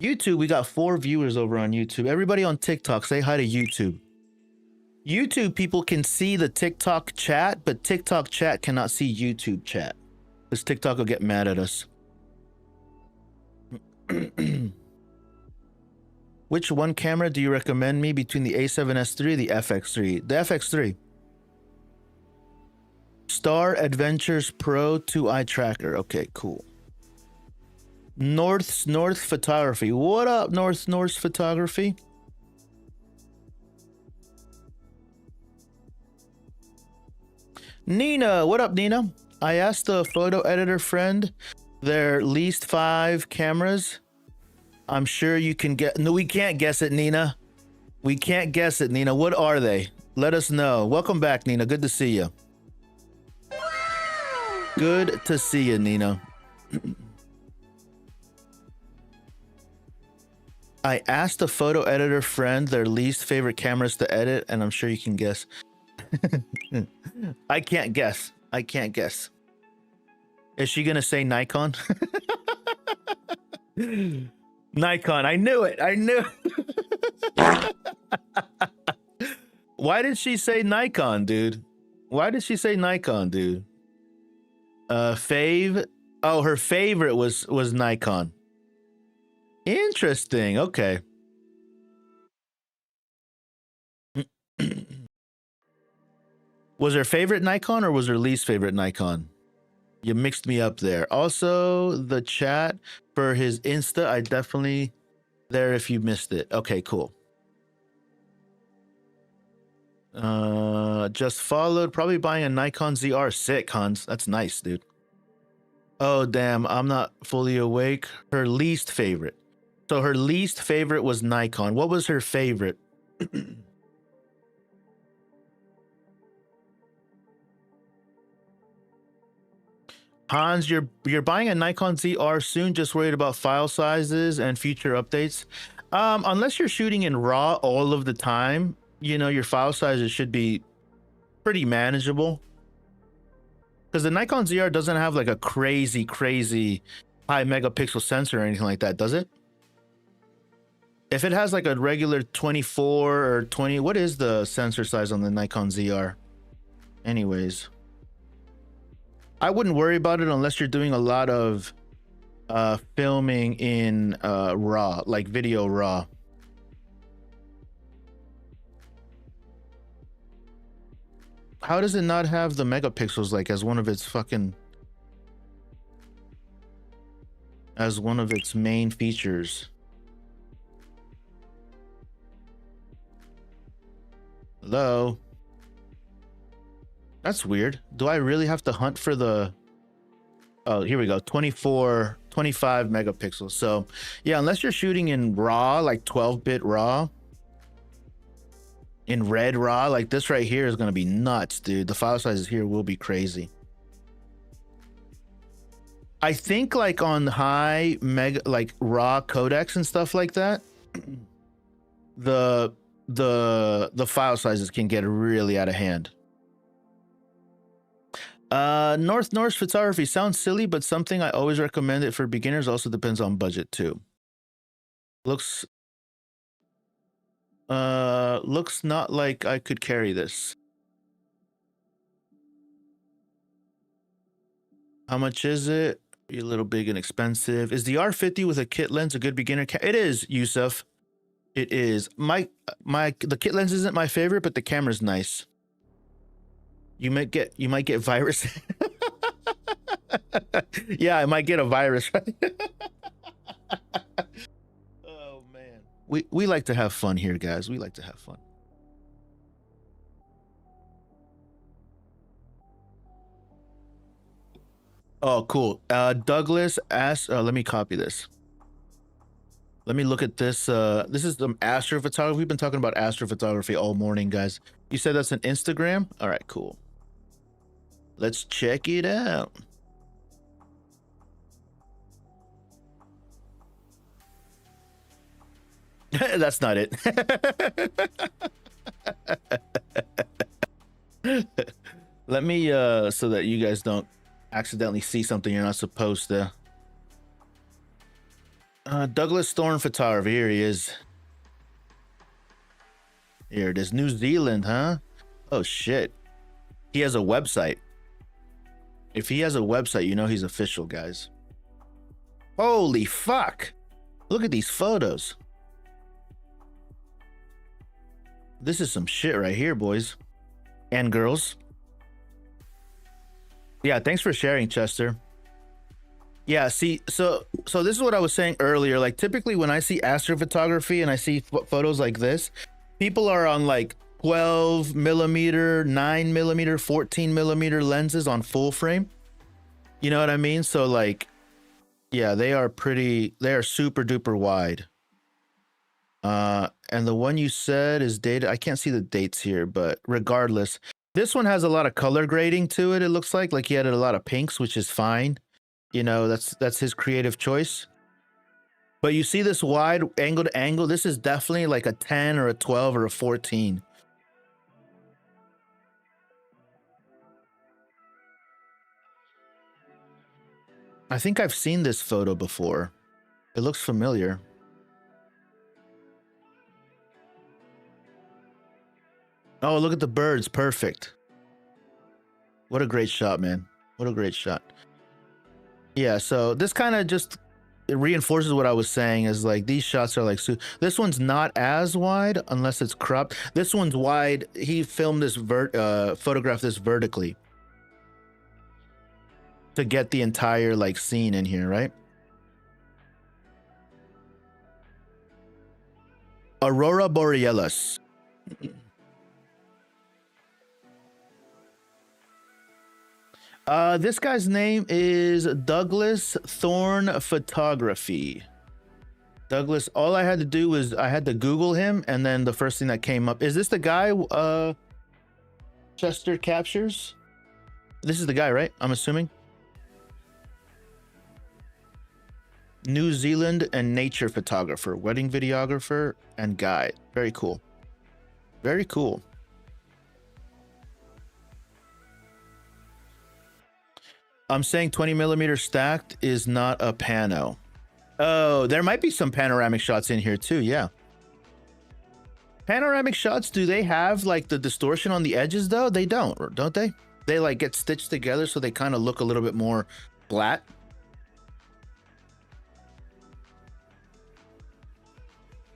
YouTube, we got 4 viewers over on YouTube. Everybody on TikTok, say hi to YouTube. YouTube people can see the TikTok chat, but TikTok chat cannot see YouTube chat. Because TikTok will get mad at us. Which one camera do you recommend me between the A7S III, the FX3? The FX3. Star Adventures Pro 2i tracker. Okay, cool. North Photography. What up, North Photography? Nina, what up, Nina? I asked a photo editor friend their least 5 cameras. I'm sure you can get. No, we can't guess it, Nina. We can't guess it, Nina. What are they? Let us know. Welcome back, Nina. Good to see you. Good to see you, Nina. I asked a photo editor friend their least favorite cameras to edit, and I'm sure you can guess. I can't guess. I can't guess. Is she gonna say Nikon? Nikon. I knew it. I knew. Why did she say Nikon, dude? Why did she say Nikon, dude? Fave. Oh, her favorite was Nikon. Interesting. Okay. Was her favorite Nikon or was her least favorite Nikon? You mixed me up there. Also, the chat for his Insta, I definitely there if you missed it. Okay, cool. Just followed. Probably buying a Nikon ZR. Sick, Hans. That's nice, dude. Oh, damn. I'm not fully awake. Her least favorite. So her least favorite was Nikon. What was her favorite? Hans, you're buying a Nikon ZR soon, just worried about file sizes and future updates. Unless you're shooting in RAW all of the time, you know, your file sizes should be pretty manageable. Because the Nikon ZR doesn't have like a crazy high megapixel sensor or anything like that, does it? If it has like a regular 24 or 20, what is the sensor size on the Nikon ZR? Anyways, I wouldn't worry about it unless you're doing a lot of filming in RAW, like video RAW. How does it not have the megapixels like as one of its main features? Hello? That's weird. Do I really have to hunt for the... Oh, here we go. 25 megapixels. So yeah, unless you're shooting in RAW, like 12-bit RAW, in red RAW, like this right here is going to be nuts, dude. The file sizes here will be crazy. I think like on high like RAW codecs and stuff like that, the file sizes can get really out of hand. North Photography sounds silly, but something I always recommend it for beginners. Also depends on budget too. Looks not like I could carry this. How much is it? A little big and expensive. Is the R50 with a kit lens a good beginner it is, Yusuf. It is. The kit lens isn't my favorite, but the camera's nice. You might get virus. Yeah, I might get a virus, right? Oh man. We like to have fun here, guys. We like to have fun. Oh, cool. Douglas asked, let me copy this. Let me look at this. This is some astrophotography. We've been talking about astrophotography all morning, guys. You said that's an Instagram? All right, cool. Let's check it out. That's not it. Let me, so that you guys don't accidentally see something you're not supposed to. Douglas Thorne Photography. Here he is. Here it is. New Zealand, huh? Oh, shit. He has a website. If he has a website, you know he's official, guys. Holy fuck. Look at these photos. This is some shit right here, boys and girls. Yeah, thanks for sharing, Chester. Yeah, see, so this is what I was saying earlier. Like, typically when I see astrophotography and I see photos like this, people are on like 12 millimeter, 9 millimeter, 14 millimeter lenses on full frame. You know what I mean? So like, yeah, they are super duper wide. And the one you said is dated. I can't see the dates here, but regardless, this one has a lot of color grading to it. It looks like he had a lot of pinks, which is fine. You know, that's his creative choice. But you see this wide angle to angle, this is definitely like a 10 or a 12 or a 14. I think I've seen this photo before. It looks familiar. Oh, look at the birds. Perfect. What a great shot, man. What a great shot. Yeah, so this kind of just it reinforces what I was saying is like these shots are like, this one's not as wide unless it's cropped. This one's wide. He filmed this photographed this vertically to get the entire like scene in here, right? Aurora Borealis. This guy's name is Douglas Thorne Photography. Douglas, all I had to do was I had to Google him, and then the first thing that came up is this the guy Chester captures? This is the guy, right? I'm assuming. New Zealand and nature photographer, wedding videographer, and guide. Very cool. Very cool. I'm saying 20 millimeter stacked is not a pano. Oh, there might be some panoramic shots in here too. Yeah. Panoramic shots, do they have like the distortion on the edges though? They don't they? They like get stitched together so they kind of look a little bit more flat.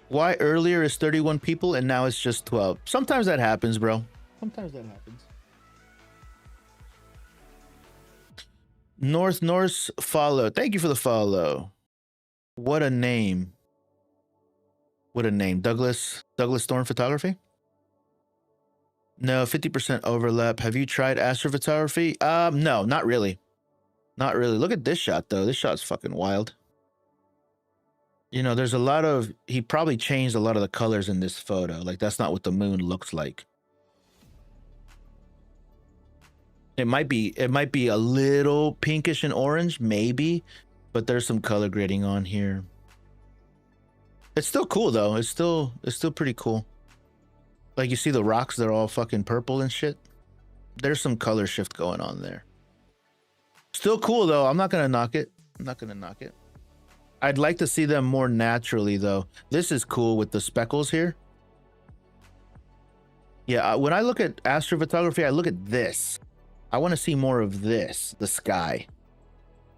Why earlier is 31 people and now it's just 12? Sometimes that happens, bro. Sometimes that happens. Norse follow. Thank you for the follow. What a name. What a name. Douglas Thorne Photography? No, 50% overlap. Have you tried astrophotography? No, not really. Not really. Look at this shot though. This shot's fucking wild. You know, there's a lot of, he probably changed a lot of the colors in this photo. Like that's not what the moon looks like. It might be a little pinkish and orange, maybe, but there's some color grading on here. It's still cool though. It's still pretty cool. Like you see the rocks, they're all fucking purple and shit. There's some color shift going on there. Still cool though. I'm not gonna knock it. I'd like to see them more naturally though. This is cool with the speckles here. Yeah, when I look at astrophotography, I look at this. I want to see more of this, the sky.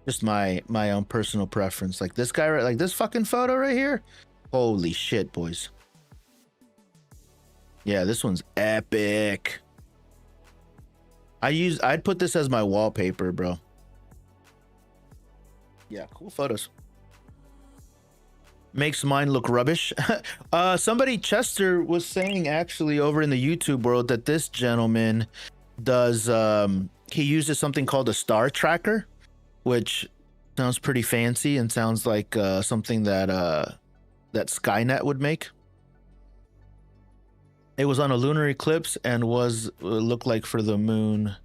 Just my own personal preference. Like this guy, right? Like this fucking photo right here. Holy shit, boys. Yeah, this one's epic. I'd put this as my wallpaper, bro. Yeah, cool photos. Makes mine look rubbish. Somebody, Chester, was saying actually over in the YouTube world that this gentleman does he uses something called a star tracker, which sounds pretty fancy and sounds like something that that Skynet would make. It was on a lunar eclipse and was looked like for the moon.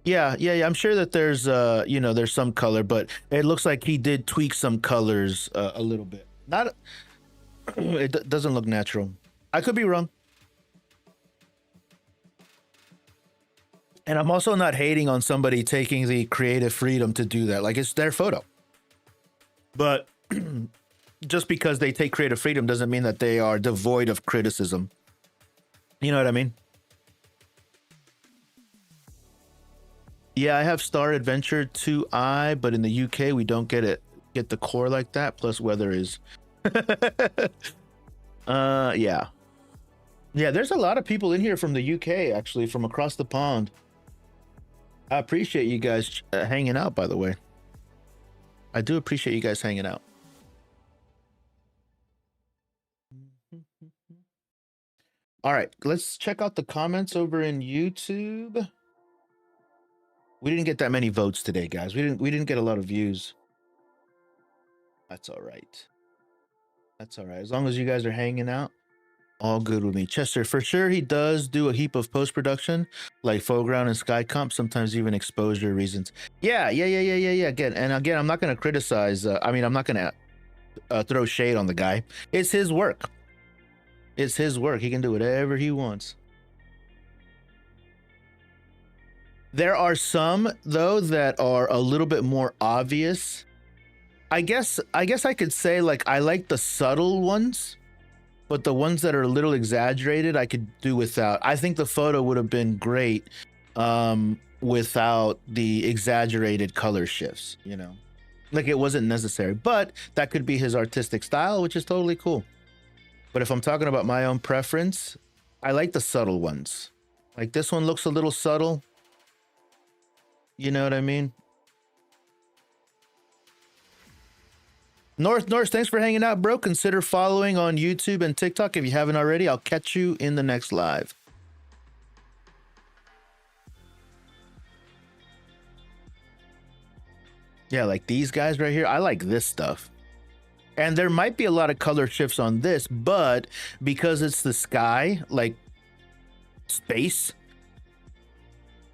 Yeah. I'm sure that there's you know, there's some color, but it looks like he did tweak some colors a little bit. Not it doesn't look natural. I could be wrong. And I'm also not hating on somebody taking the creative freedom to do that. Like, it's their photo. But just because they take creative freedom doesn't mean that they are devoid of criticism. You know what I mean? Yeah, I have Star Adventure 2i, but in the UK we don't get the core like that. Plus weather is yeah. Yeah, there's a lot of people in here from the UK, actually, from across the pond. I appreciate you guys hanging out, by the way. I do appreciate you guys hanging out. All right, let's check out the comments over in YouTube. We didn't get that many votes today, guys. We didn't get a lot of views. That's all right. That's all right. As long as you guys are hanging out, all good with me. Chester, for sure, he does do a heap of post-production, like foreground and sky comp, sometimes even exposure reasons. Yeah. Again, I'm not going to criticize. I mean, I'm not going to throw shade on the guy. It's his work. It's his work. He can do whatever he wants. There are some, though, that are a little bit more obvious. I guess I could say, like, I like the subtle ones, but the ones that are a little exaggerated, I could do without. I think the photo would have been great without the exaggerated color shifts, you know? Like, it wasn't necessary, but that could be his artistic style, which is totally cool. But if I'm talking about my own preference, I like the subtle ones. Like, this one looks a little subtle. You know what I mean? North, thanks for hanging out, bro. Consider following on YouTube and TikTok if you haven't already. I'll catch you in the next live. Yeah, like these guys right here. I like this stuff. And there might be a lot of color shifts on this, but because it's the sky, like space,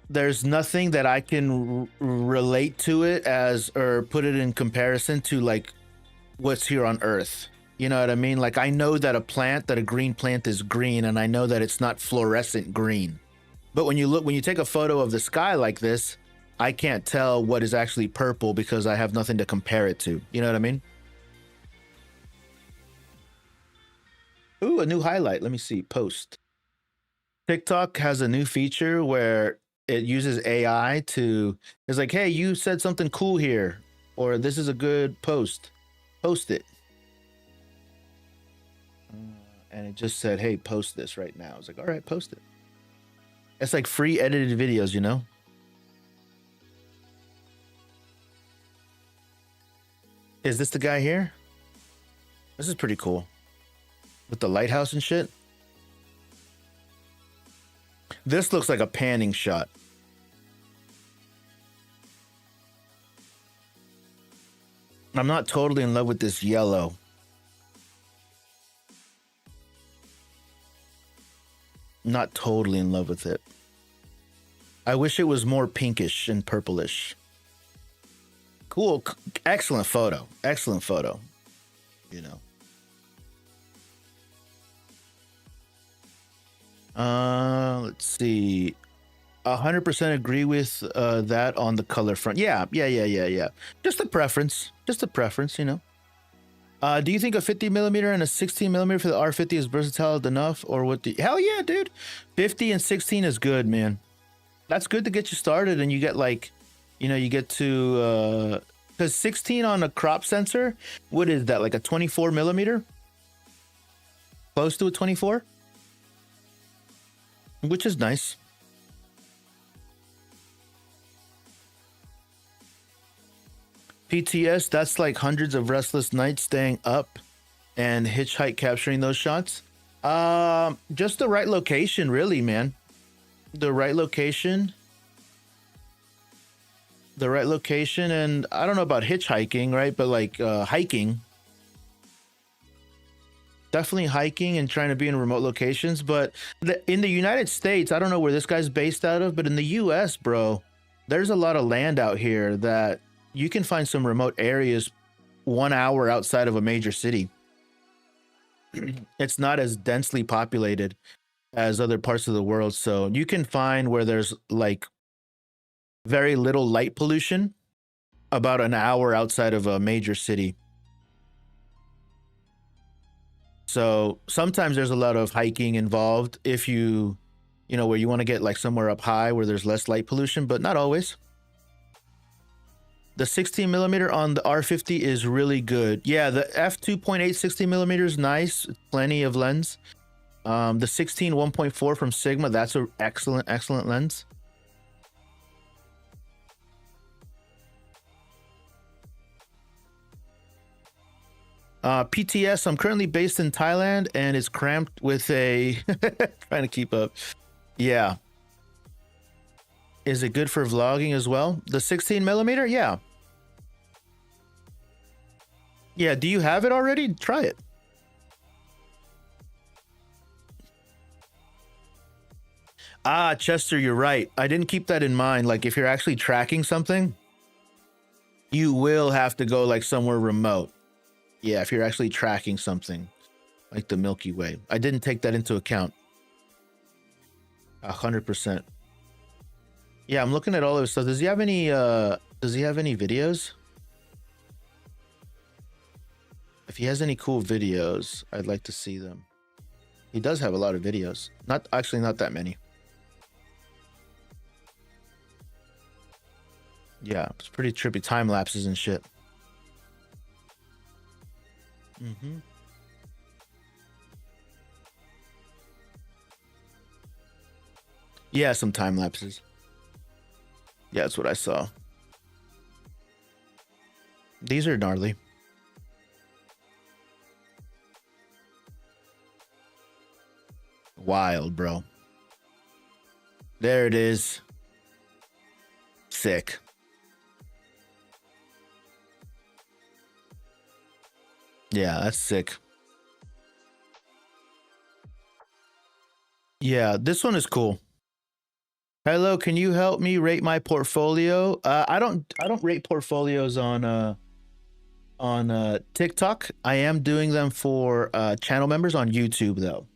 there's nothing that I can relate to it as, or put it in comparison to, like, what's here on Earth. You know what I mean? Like, I know that a green plant is green, and I know that it's not fluorescent green. But when you take a photo of the sky like this, I can't tell what is actually purple because I have nothing to compare it to. You know what I mean? Ooh, a new highlight. Let me see. Post. TikTok has a new feature where it uses AI to, it's like, hey, you said something cool here, or this is a good post. Post it. And it just said, hey, post this right now. I was like, all right, post it. It's like free edited videos, you know? Is this the guy here? This is pretty cool. With the lighthouse and shit. This looks like a panning shot. I'm not totally in love with this yellow. Not totally in love with it. I wish it was more pinkish and purplish. Cool. Excellent photo. Excellent photo. You know. Let's see. 100% agree with that on the color front. Yeah. Just a preference. Just a preference, you know. Do you think a 50mm and a 16mm for the R50 is versatile enough, or what? Hell yeah, dude. 50 and 16 is good, man. That's good to get you started, and you get, like, you know, you get to because 16 on a crop sensor, what is that, like a 24mm? Close to a 24, which is nice. PTS, that's like hundreds of restless nights staying up and hitchhike capturing those shots. Just the right location, really, man. The right location. The right location, and I don't know about hitchhiking, right? But like hiking. definitely hiking and trying to be in remote locations. But in the United States, I don't know where this guy's based out of, but in the US, bro, there's a lot of land out here that you can find some remote areas 1 hour outside of a major city. It's not as densely populated as other parts of the world. So you can find where there's like very little light pollution about an hour outside of a major city. So sometimes there's a lot of hiking involved if you know, where you want to get like somewhere up high where there's less light pollution, but not always. The 16 millimeter on the R50 is really good. Yeah, the f2.8 16 millimeters, nice, plenty of lens. The 16 1.4 from Sigma, that's an excellent lens. PTS, I'm currently based in Thailand and it's cramped with a trying to keep up. Yeah. Is it good for vlogging as well? The 16 millimeter? Yeah. Yeah, do you have it already? Try it. Ah, Chester, you're right. I didn't keep that in mind. Like if you're actually tracking something, you will have to go like somewhere remote. Yeah, if you're actually tracking something like the Milky Way. I didn't take that into account. 100%. Yeah, I'm looking at all of his stuff. Does he have any videos? If he has any cool videos, I'd like to see them. He does have a lot of videos. Not that many. Yeah, it's pretty trippy, time lapses and shit. Yeah, some time lapses. Yeah, that's what I saw. These are gnarly. Wild, bro. There it is. Sick. Yeah, that's sick. Yeah, this one is cool. Hello, can you help me rate my portfolio? I don't rate portfolios on TikTok. I am doing them for channel members on YouTube though.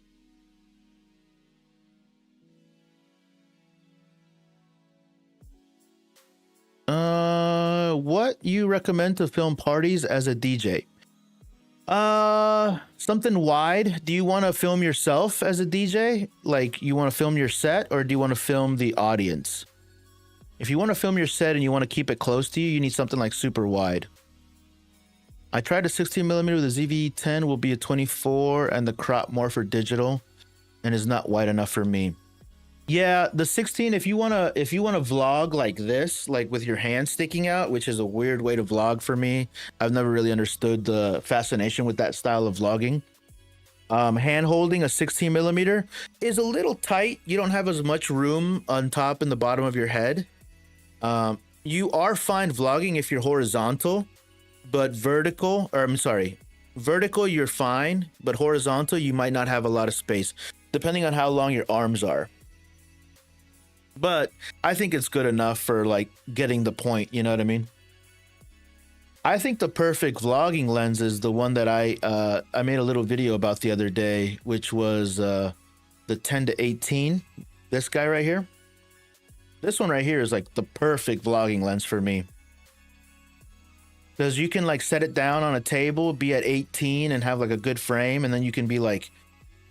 What you recommend to film parties as a DJ? Something wide. Do you want to film yourself as a DJ? Like you want to film your set, or do you want to film the audience? If you want to film your set and you want to keep it close to you, you need something like super wide. I tried a 16 millimeter with a ZV-10, will be a 24, and the crop more for digital, and is not wide enough for me. Yeah, the 16, if you wanna vlog like this, like with your hand sticking out, which is a weird way to vlog for me. I've never really understood the fascination with that style of vlogging. Hand holding a 16 millimeter is a little tight. You don't have as much room on top and the bottom of your head. You are fine vlogging if you're horizontal, but vertical you're fine, but horizontal you might not have a lot of space, depending on how long your arms are. But I think it's good enough for like getting the point, you know what I mean? I think the perfect vlogging lens is the one that I made a little video about the other day, which was the 10-18. This guy right here. This one right here is like the perfect vlogging lens for me. Because you can like set it down on a table, be at 18 and have like a good frame, and then you can be like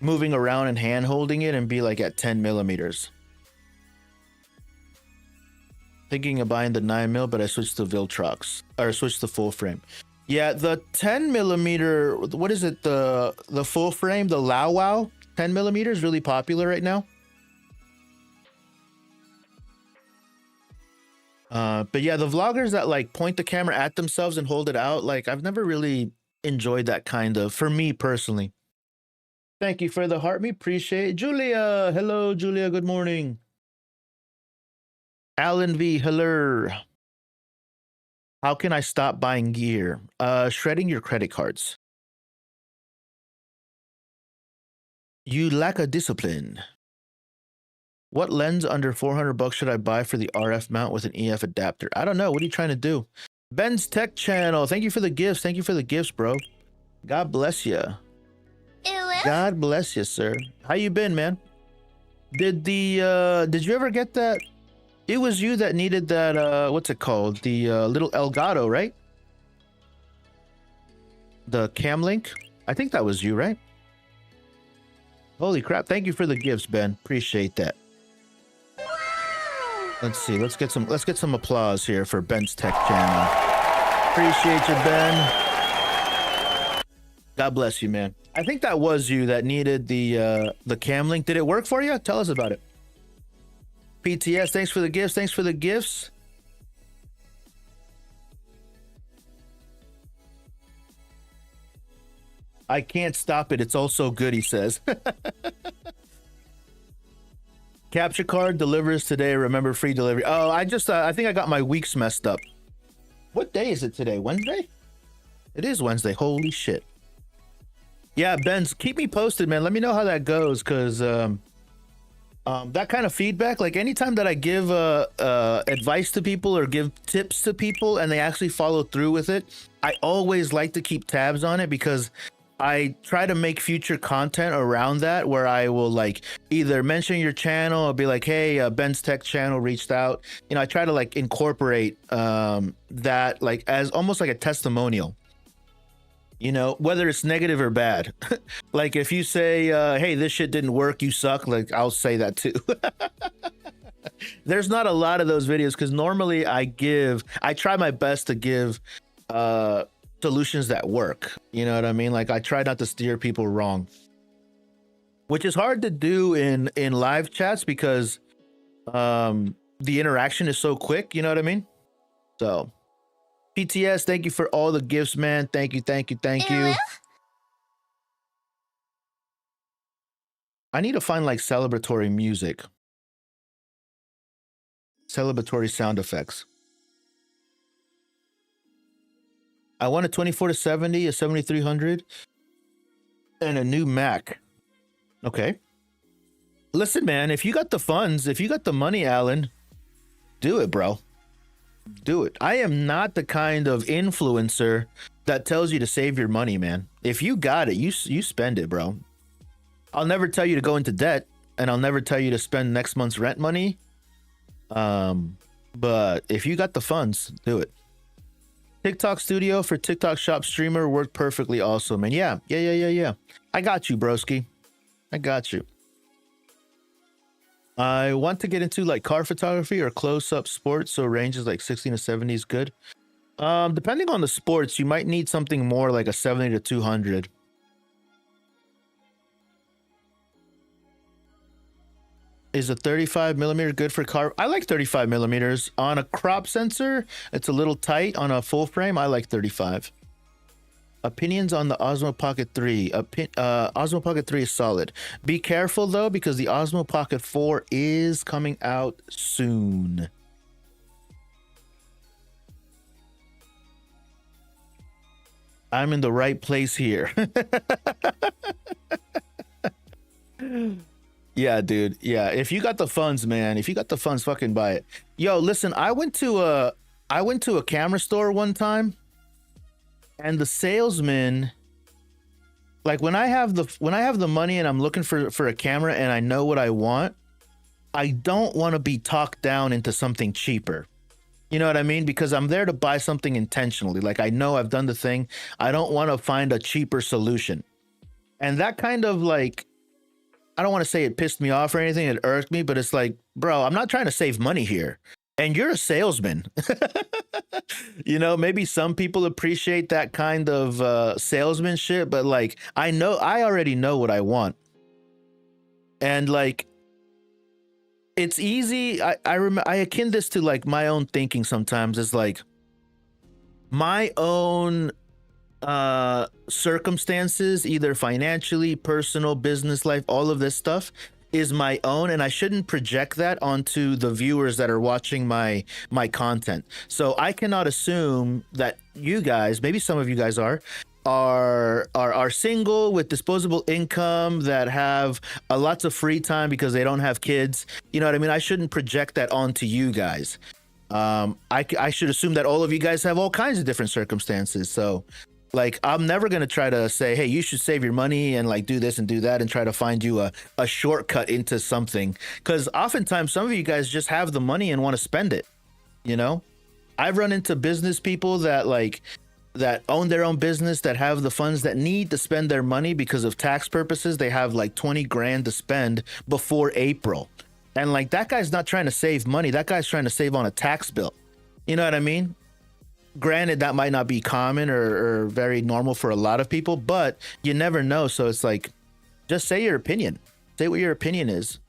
moving around and hand holding it and be like at 10 millimeters. Thinking of buying the 9mm, but I switched to Viltrox, or switched to full frame. Yeah, the 10 millimeter, what is it? The full frame, the Lao Wow 10 millimeter is really popular right now. But yeah, the vloggers that like point the camera at themselves and hold it out, like I've never really enjoyed that kind of, for me personally. Thank you for the heart, me appreciate it. Julia, hello, Julia, good morning. Alan V, hello. How can I stop buying gear? Shredding your credit cards. You lack a discipline. What lens under 400 bucks should I buy for the RF mount with an EF adapter? I don't know. What are you trying to do? Ben's Tech Channel. Thank you for the gifts. Thank you for the gifts, bro. God bless you. God bless you, sir. How you been, man? Did you ever get that? It was you that needed that, what's it called? The little Elgato, right? The cam link? I think that was you, right? Holy crap. Thank you for the gifts, Ben. Appreciate that. Let's see. Let's get some applause here for Ben's Tech Channel. Appreciate you, Ben. God bless you, man. I think that was you that needed the cam link. Did it work for you? Tell us about it. PTS, thanks for the gifts. Thanks for the gifts. I can't stop it. It's all so good, he says. Capture card delivers today. Remember, free delivery. Oh, I think I got my weeks messed up. What day is it today? Wednesday? It is Wednesday. Holy shit. Yeah, Benz, keep me posted, man. Let me know how that goes, because that kind of feedback, like anytime that I give advice to people or give tips to people and they actually follow through with it, I always like to keep tabs on it, because I try to make future content around that, where I will like either mention your channel or be like, hey, Ben's Tech Channel reached out. You know, I try to like incorporate that like as almost like a testimonial, you know, whether it's negative or bad. Like if you say, hey, this shit didn't work, you suck, like I'll say that too. There's not a lot of those videos, because normally I try my best to give solutions that work, you know what I mean? Like I try not to steer people wrong, which is hard to do in live chats, because the interaction is so quick, you know what I mean? So PTS, thank you for all the gifts, man. Thank you. I need to find like celebratory music, celebratory sound effects. I want a 24-70, a 7300, and a new Mac. Okay. Listen, man, if you got the funds, if you got the money, Alan, do it, bro. Do it. I am not the kind of influencer that tells you to save your money, man. If you got it, you spend it, bro. I'll never tell you to go into debt, and I'll never tell you to spend next month's rent money. But if you got the funds, do it. TikTok Studio for TikTok Shop Streamer worked perfectly also, man. Yeah. I got you, broski. I got you. I want to get into like car photography or close-up sports, so ranges like 16 to 70 is good. Depending on the sports, you might need something more like a 70 to 200. Is a 35 millimeter good for car? I like 35 millimeters. On a crop sensor, it's a little tight. On a full frame, I like 35. Opinions on the Osmo Pocket 3. Osmo Pocket 3 is solid. Be careful though, because the Osmo Pocket 4 is coming out soon. I'm in the right place here. Yeah, dude. Yeah, if you got the funds, man, if you got the funds, fucking buy it. Yo, listen, I went to a camera store one time, and the salesman, like when I have the money and I'm looking for a camera and I know what I want, I don't want to be talked down into something cheaper. You know what I mean? Because I'm there to buy something intentionally. Like I know I've done the thing. I don't want to find a cheaper solution. And that kind of like, I don't want to say it pissed me off or anything. It irked me, but it's like, bro, I'm not trying to save money here. And you're a salesman. You know, maybe some people appreciate that kind of salesmanship, but like, I already know what I want. And like, it's easy. I akin this to like my own thinking sometimes. It's like my own circumstances, either financially, personal, business life, all of this stuff is my own, and I shouldn't project that onto the viewers that are watching my content. So I cannot assume that you guys, maybe some of you guys are are single with disposable income, that have lots of free time because they don't have kids. You know what I mean? I shouldn't project that onto you guys. I should assume that all of you guys have all kinds of different circumstances. So like, I'm never going to try to say, hey, you should save your money and like do this and do that and try to find you a shortcut into something. Because oftentimes some of you guys just have the money and want to spend it. You know, I've run into business people that own their own business, that have the funds, that need to spend their money because of tax purposes. They have like 20 grand to spend before April. And like, that guy's not trying to save money. That guy's trying to save on a tax bill. You know what I mean? Granted, that might not be common or very normal for a lot of people, but you never know. So it's like, just say your opinion. Say what your opinion is.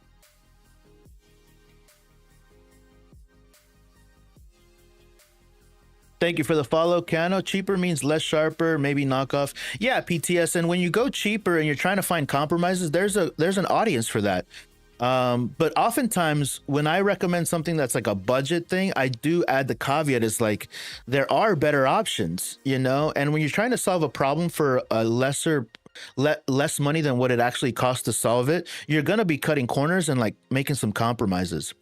Thank you for the follow, Cano. Cheaper means less sharper, maybe knockoff. Yeah, PTS. And when you go cheaper and you're trying to find compromises, there's an audience for that. But oftentimes when I recommend something that's like a budget thing, I do add the caveat is like, there are better options, you know? And when you're trying to solve a problem for a less money than what it actually costs to solve it, you're going to be cutting corners and like making some compromises.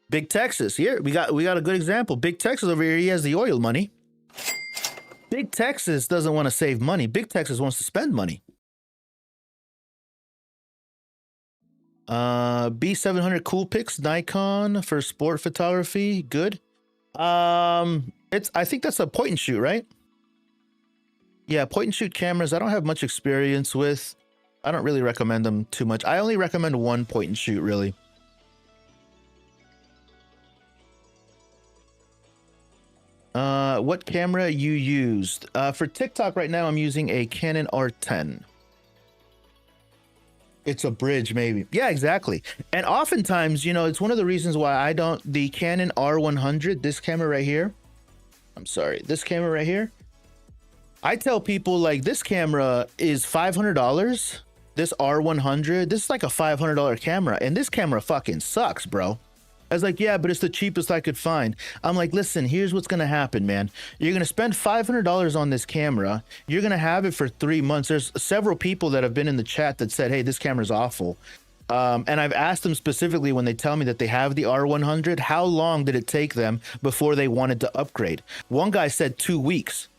Big Texas here. We got a good example. Big Texas over here. He has the oil money. Big Texas doesn't want to save money. Big Texas wants to spend money. B700 Cool Pics Nikon for sport photography. Good. I think that's a point and shoot, right? Yeah, point and shoot cameras. I don't have much experience with. I don't really recommend them too much. I only recommend one point and shoot, really. What camera you used? For TikTok right now, I'm using a Canon R10. It's a bridge, maybe. Yeah, exactly. And oftentimes, you know, it's one of the reasons why I don't, the Canon R100, this camera right here. I'm sorry, this camera right here. I tell people like, this camera is $500. This R100, this is like a $500 camera. And this camera fucking sucks, bro. I was like, yeah, but it's the cheapest I could find. I'm like, listen, here's what's going to happen, man. You're going to spend $500 on this camera. You're going to have it for 3 months. There's several people that have been in the chat that said, hey, this camera's awful. And I've asked them specifically when they tell me that they have the R100, how long did it take them before they wanted to upgrade? One guy said 2 weeks.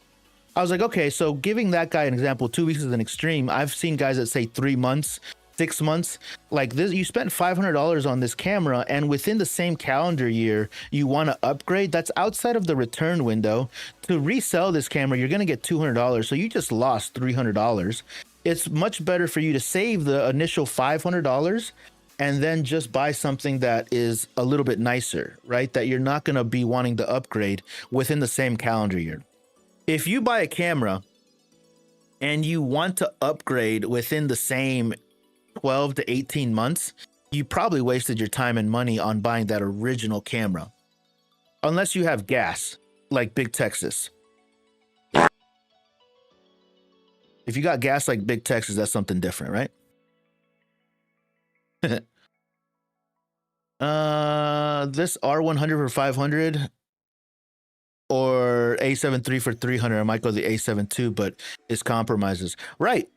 I was like, okay, so giving that guy an example, 2 weeks is an extreme. I've seen guys that say 3 months. 6 months. Like this, you spent $500 on this camera, and within the same calendar year you want to upgrade. That's outside of the return window. To resell this camera, you're going to get $200, so you just lost $300. It's much better for you to save the initial $500 and then just buy something that is a little bit nicer, right? That you're not going to be wanting to upgrade within the same calendar year. If you buy a camera and you want to upgrade within the same 12 to 18 months, you probably wasted your time and money on buying that original camera. Unless you have gas, like Big Texas. If you got gas like Big Texas, that's something different, right? This R100 for 500 or A7 III for 300. I might go the A7 II, but it's compromises. Right.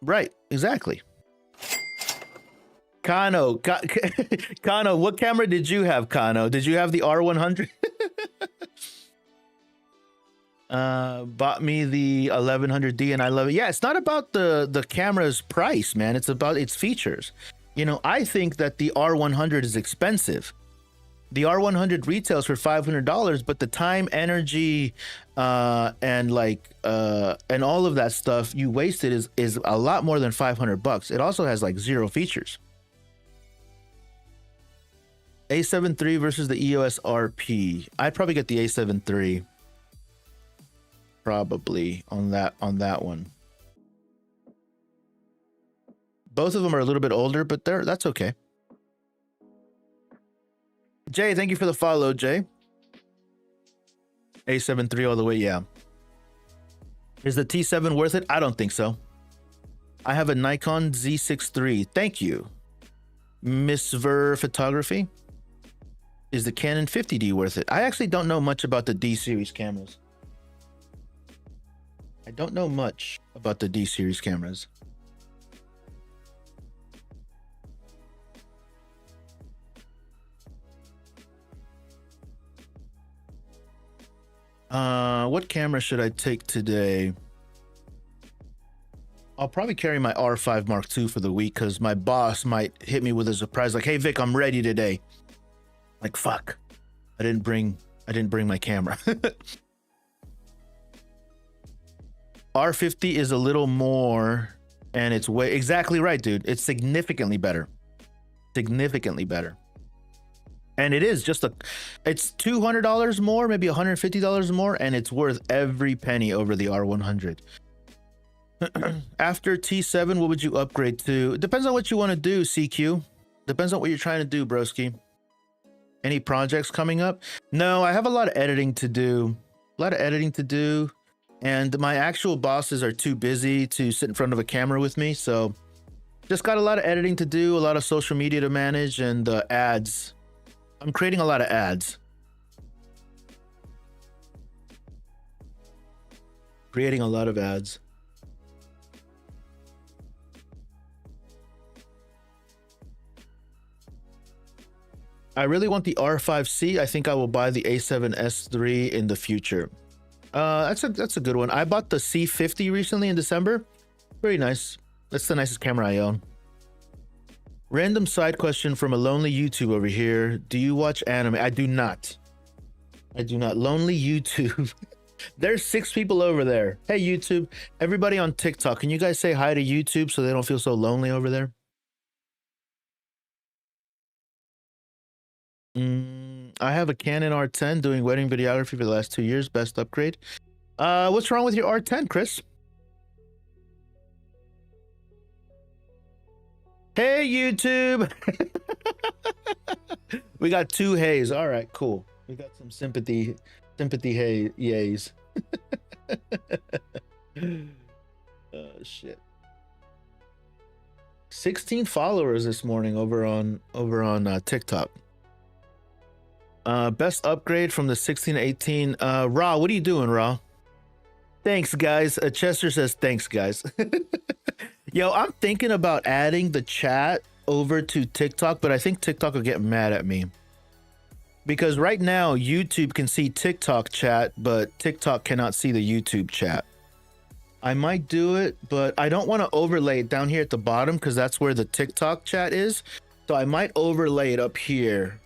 Right, exactly. Kano, Kano, what camera did you have, Kano? Did you have the R100? Bought me the 1100D and I love it. Yeah, it's not about the camera's price, man. It's about its features. You know, I think that the R100 is expensive. The R100 retails for $500, but the time, energy, and all of that stuff you wasted is a lot more than $500. It also has like 0 features. A7 III versus the EOS RP. I'd probably get the A7 III. Probably on that one. Both of them are a little bit older, but that's okay. Jay, thank you for the follow, Jay. A7 III all the way, yeah. Is the T7 worth it? I don't think so. I have a Nikon Z6 III. Thank you. Miss Ver Photography. Is the Canon 50D worth it? I actually don't know much about the D series cameras. I don't know much about the D series cameras. What camera should I take today? I'll probably carry my R5 Mark II for the week because my boss might hit me with a surprise like, "Hey Vic, I'm ready today." Like, fuck, I didn't bring my camera. R50 is a little more, and it's way exactly right, dude. It's significantly better, and it is just it's $200 more, maybe $150 more, and it's worth every penny over the R100. After T7, what would you upgrade to? It depends on what you want to do, CQ. Depends on what you're trying to do, broski. Any projects coming up? No, I have a lot of editing to do. And my actual bosses are too busy to sit in front of a camera with me. So just got a lot of editing to do, a lot of social media to manage, and ads. I'm creating a lot of ads. I really want the R5C. I think I will buy the A7S III in the future. That's a good one. I bought the C50 recently in December. Very nice. That's the nicest camera I own. Random side question from a lonely YouTube over here. Do you watch anime? I do not. Lonely YouTube. There's 6 people over there. Hey YouTube, everybody on TikTok, can you guys say hi to YouTube so they don't feel so lonely over there? I have a Canon R10 doing wedding videography for the last 2 years. Best upgrade. What's wrong with your R10, Chris? Hey YouTube. We got 2 hays. All right, cool. We got some sympathy hay yays. Oh shit. 16 followers this morning over on TikTok. Best upgrade from the 16 to 18. Raw, what are you doing, Raw? Thanks, guys. Chester says thanks, guys. Yo, I'm thinking about adding the chat over to TikTok, but I think TikTok will get mad at me. Because right now, YouTube can see TikTok chat, but TikTok cannot see the YouTube chat. I might do it, but I don't want to overlay it down here at the bottom because that's where the TikTok chat is. So I might overlay it up here.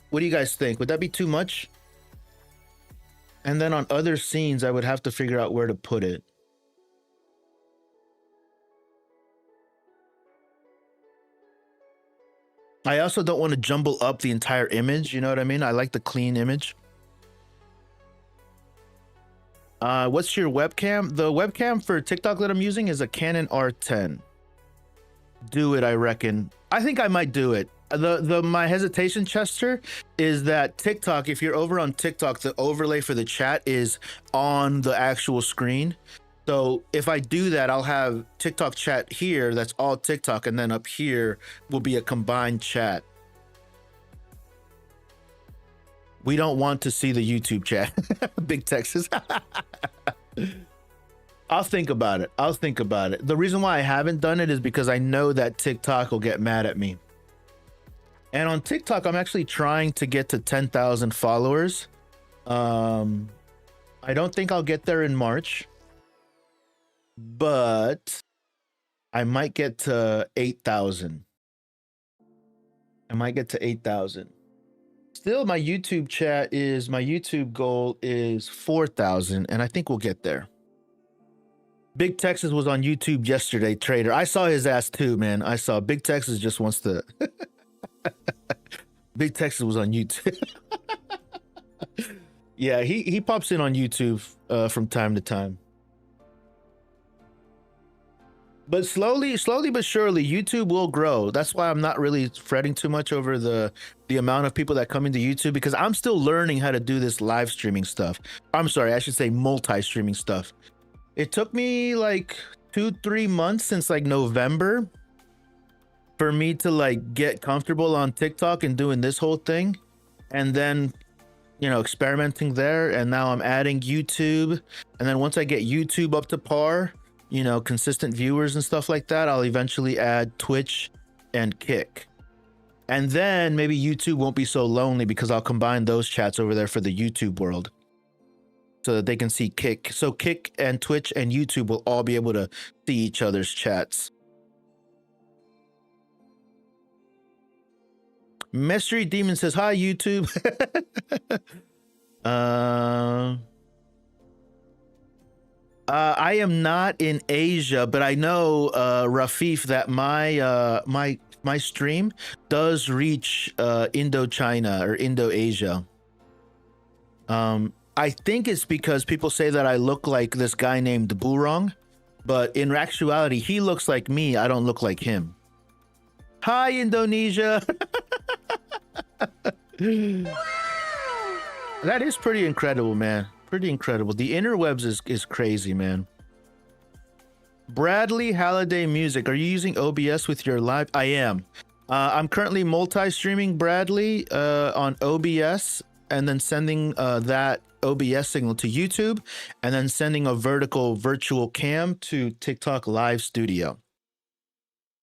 What do you guys think? Would that be too much? And then on other scenes, I would have to figure out where to put it. I also don't want to jumble up the entire image. You know what I mean? I like the clean image. What's your webcam? The webcam for TikTok that I'm using is a Canon R10. Do it, I reckon. I think I might do it. My hesitation, Chester, is that TikTok, if you're over on TikTok, the overlay for the chat is on the actual screen. So if I do that, I'll have TikTok chat here, that's all TikTok, and then up here will be a combined chat. We don't want to see the YouTube chat. Big Texas. I'll think about it. The reason why I haven't done it is because I know that TikTok will get mad at me. And on TikTok, I'm actually trying to get to 10,000 followers. I don't think I'll get there in March, but I might get to 8,000. Still, my YouTube goal is 4,000, and I think we'll get there. Big Texas was on YouTube yesterday, Trader. I saw his ass too, man. I saw Big Texas just wants to... Big Texas was on YouTube. Yeah, he pops in on YouTube from time to time. But slowly but surely, YouTube will grow. That's why I'm not really fretting too much over the amount of people that come into YouTube, because I'm still learning how to do this live streaming stuff. I'm sorry, I should say multi-streaming stuff. It took me like 2-3 months since like November for me to like get comfortable on TikTok and doing this whole thing. And then you know, experimenting there, and now I'm adding YouTube. And then once I get YouTube up to par, you know, consistent viewers and stuff like that, I'll eventually add Twitch and Kick. And then maybe YouTube won't be so lonely because I'll combine those chats over there for the YouTube world so that they can see Kick. So Kick and Twitch and YouTube will all be able to see each other's chats. Mystery Demon says, hi, YouTube. I am not in Asia, but I know, Rafif, that my stream does reach Indochina or Indo-Asia. I think it's because people say that I look like this guy named Burong, but in actuality, he looks like me. I don't look like him. Hi, Indonesia. That is pretty incredible, man. Pretty incredible. The interwebs is crazy, man. Bradley Halliday Music. Are you using OBS with your live? I am. I'm currently multi-streaming Bradley on OBS, and then sending that OBS signal to YouTube, and then sending a vertical virtual cam to TikTok Live Studio.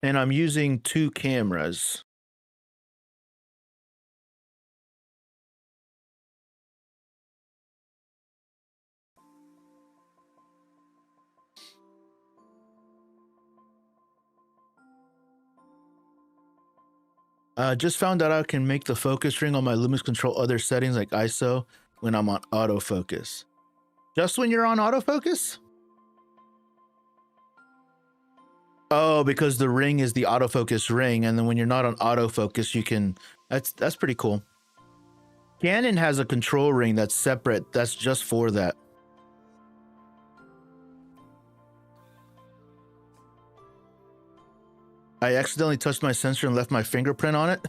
And I'm using 2 cameras. Just found out I can make the focus ring on my Lumix control other settings like ISO when I'm on autofocus. Just when you're on autofocus? Oh, because the ring is the autofocus ring, and then when you're not on autofocus, you can... That's pretty cool. Canon has a control ring that's separate. That's just for that. I accidentally touched my sensor and left my fingerprint on it.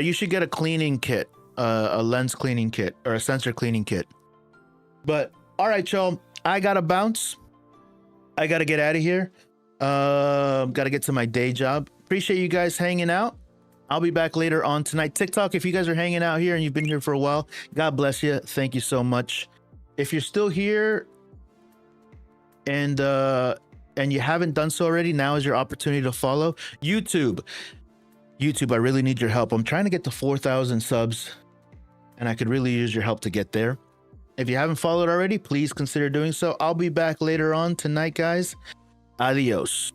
You should get a cleaning kit, a lens cleaning kit, or a sensor cleaning kit. But all right, y'all, I gotta bounce. I gotta get out of here. Gotta get to my day job. Appreciate you guys hanging out. I'll be back later on tonight. TikTok, if you guys are hanging out here and you've been here for a while, God bless you. Thank you so much. If you're still here and you haven't done so already, now is your opportunity to follow. YouTube, I really need your help. I'm trying to get to 4,000 subs, and I could really use your help to get there. If you haven't followed already, please consider doing so. I'll be back later on tonight, guys. Adios.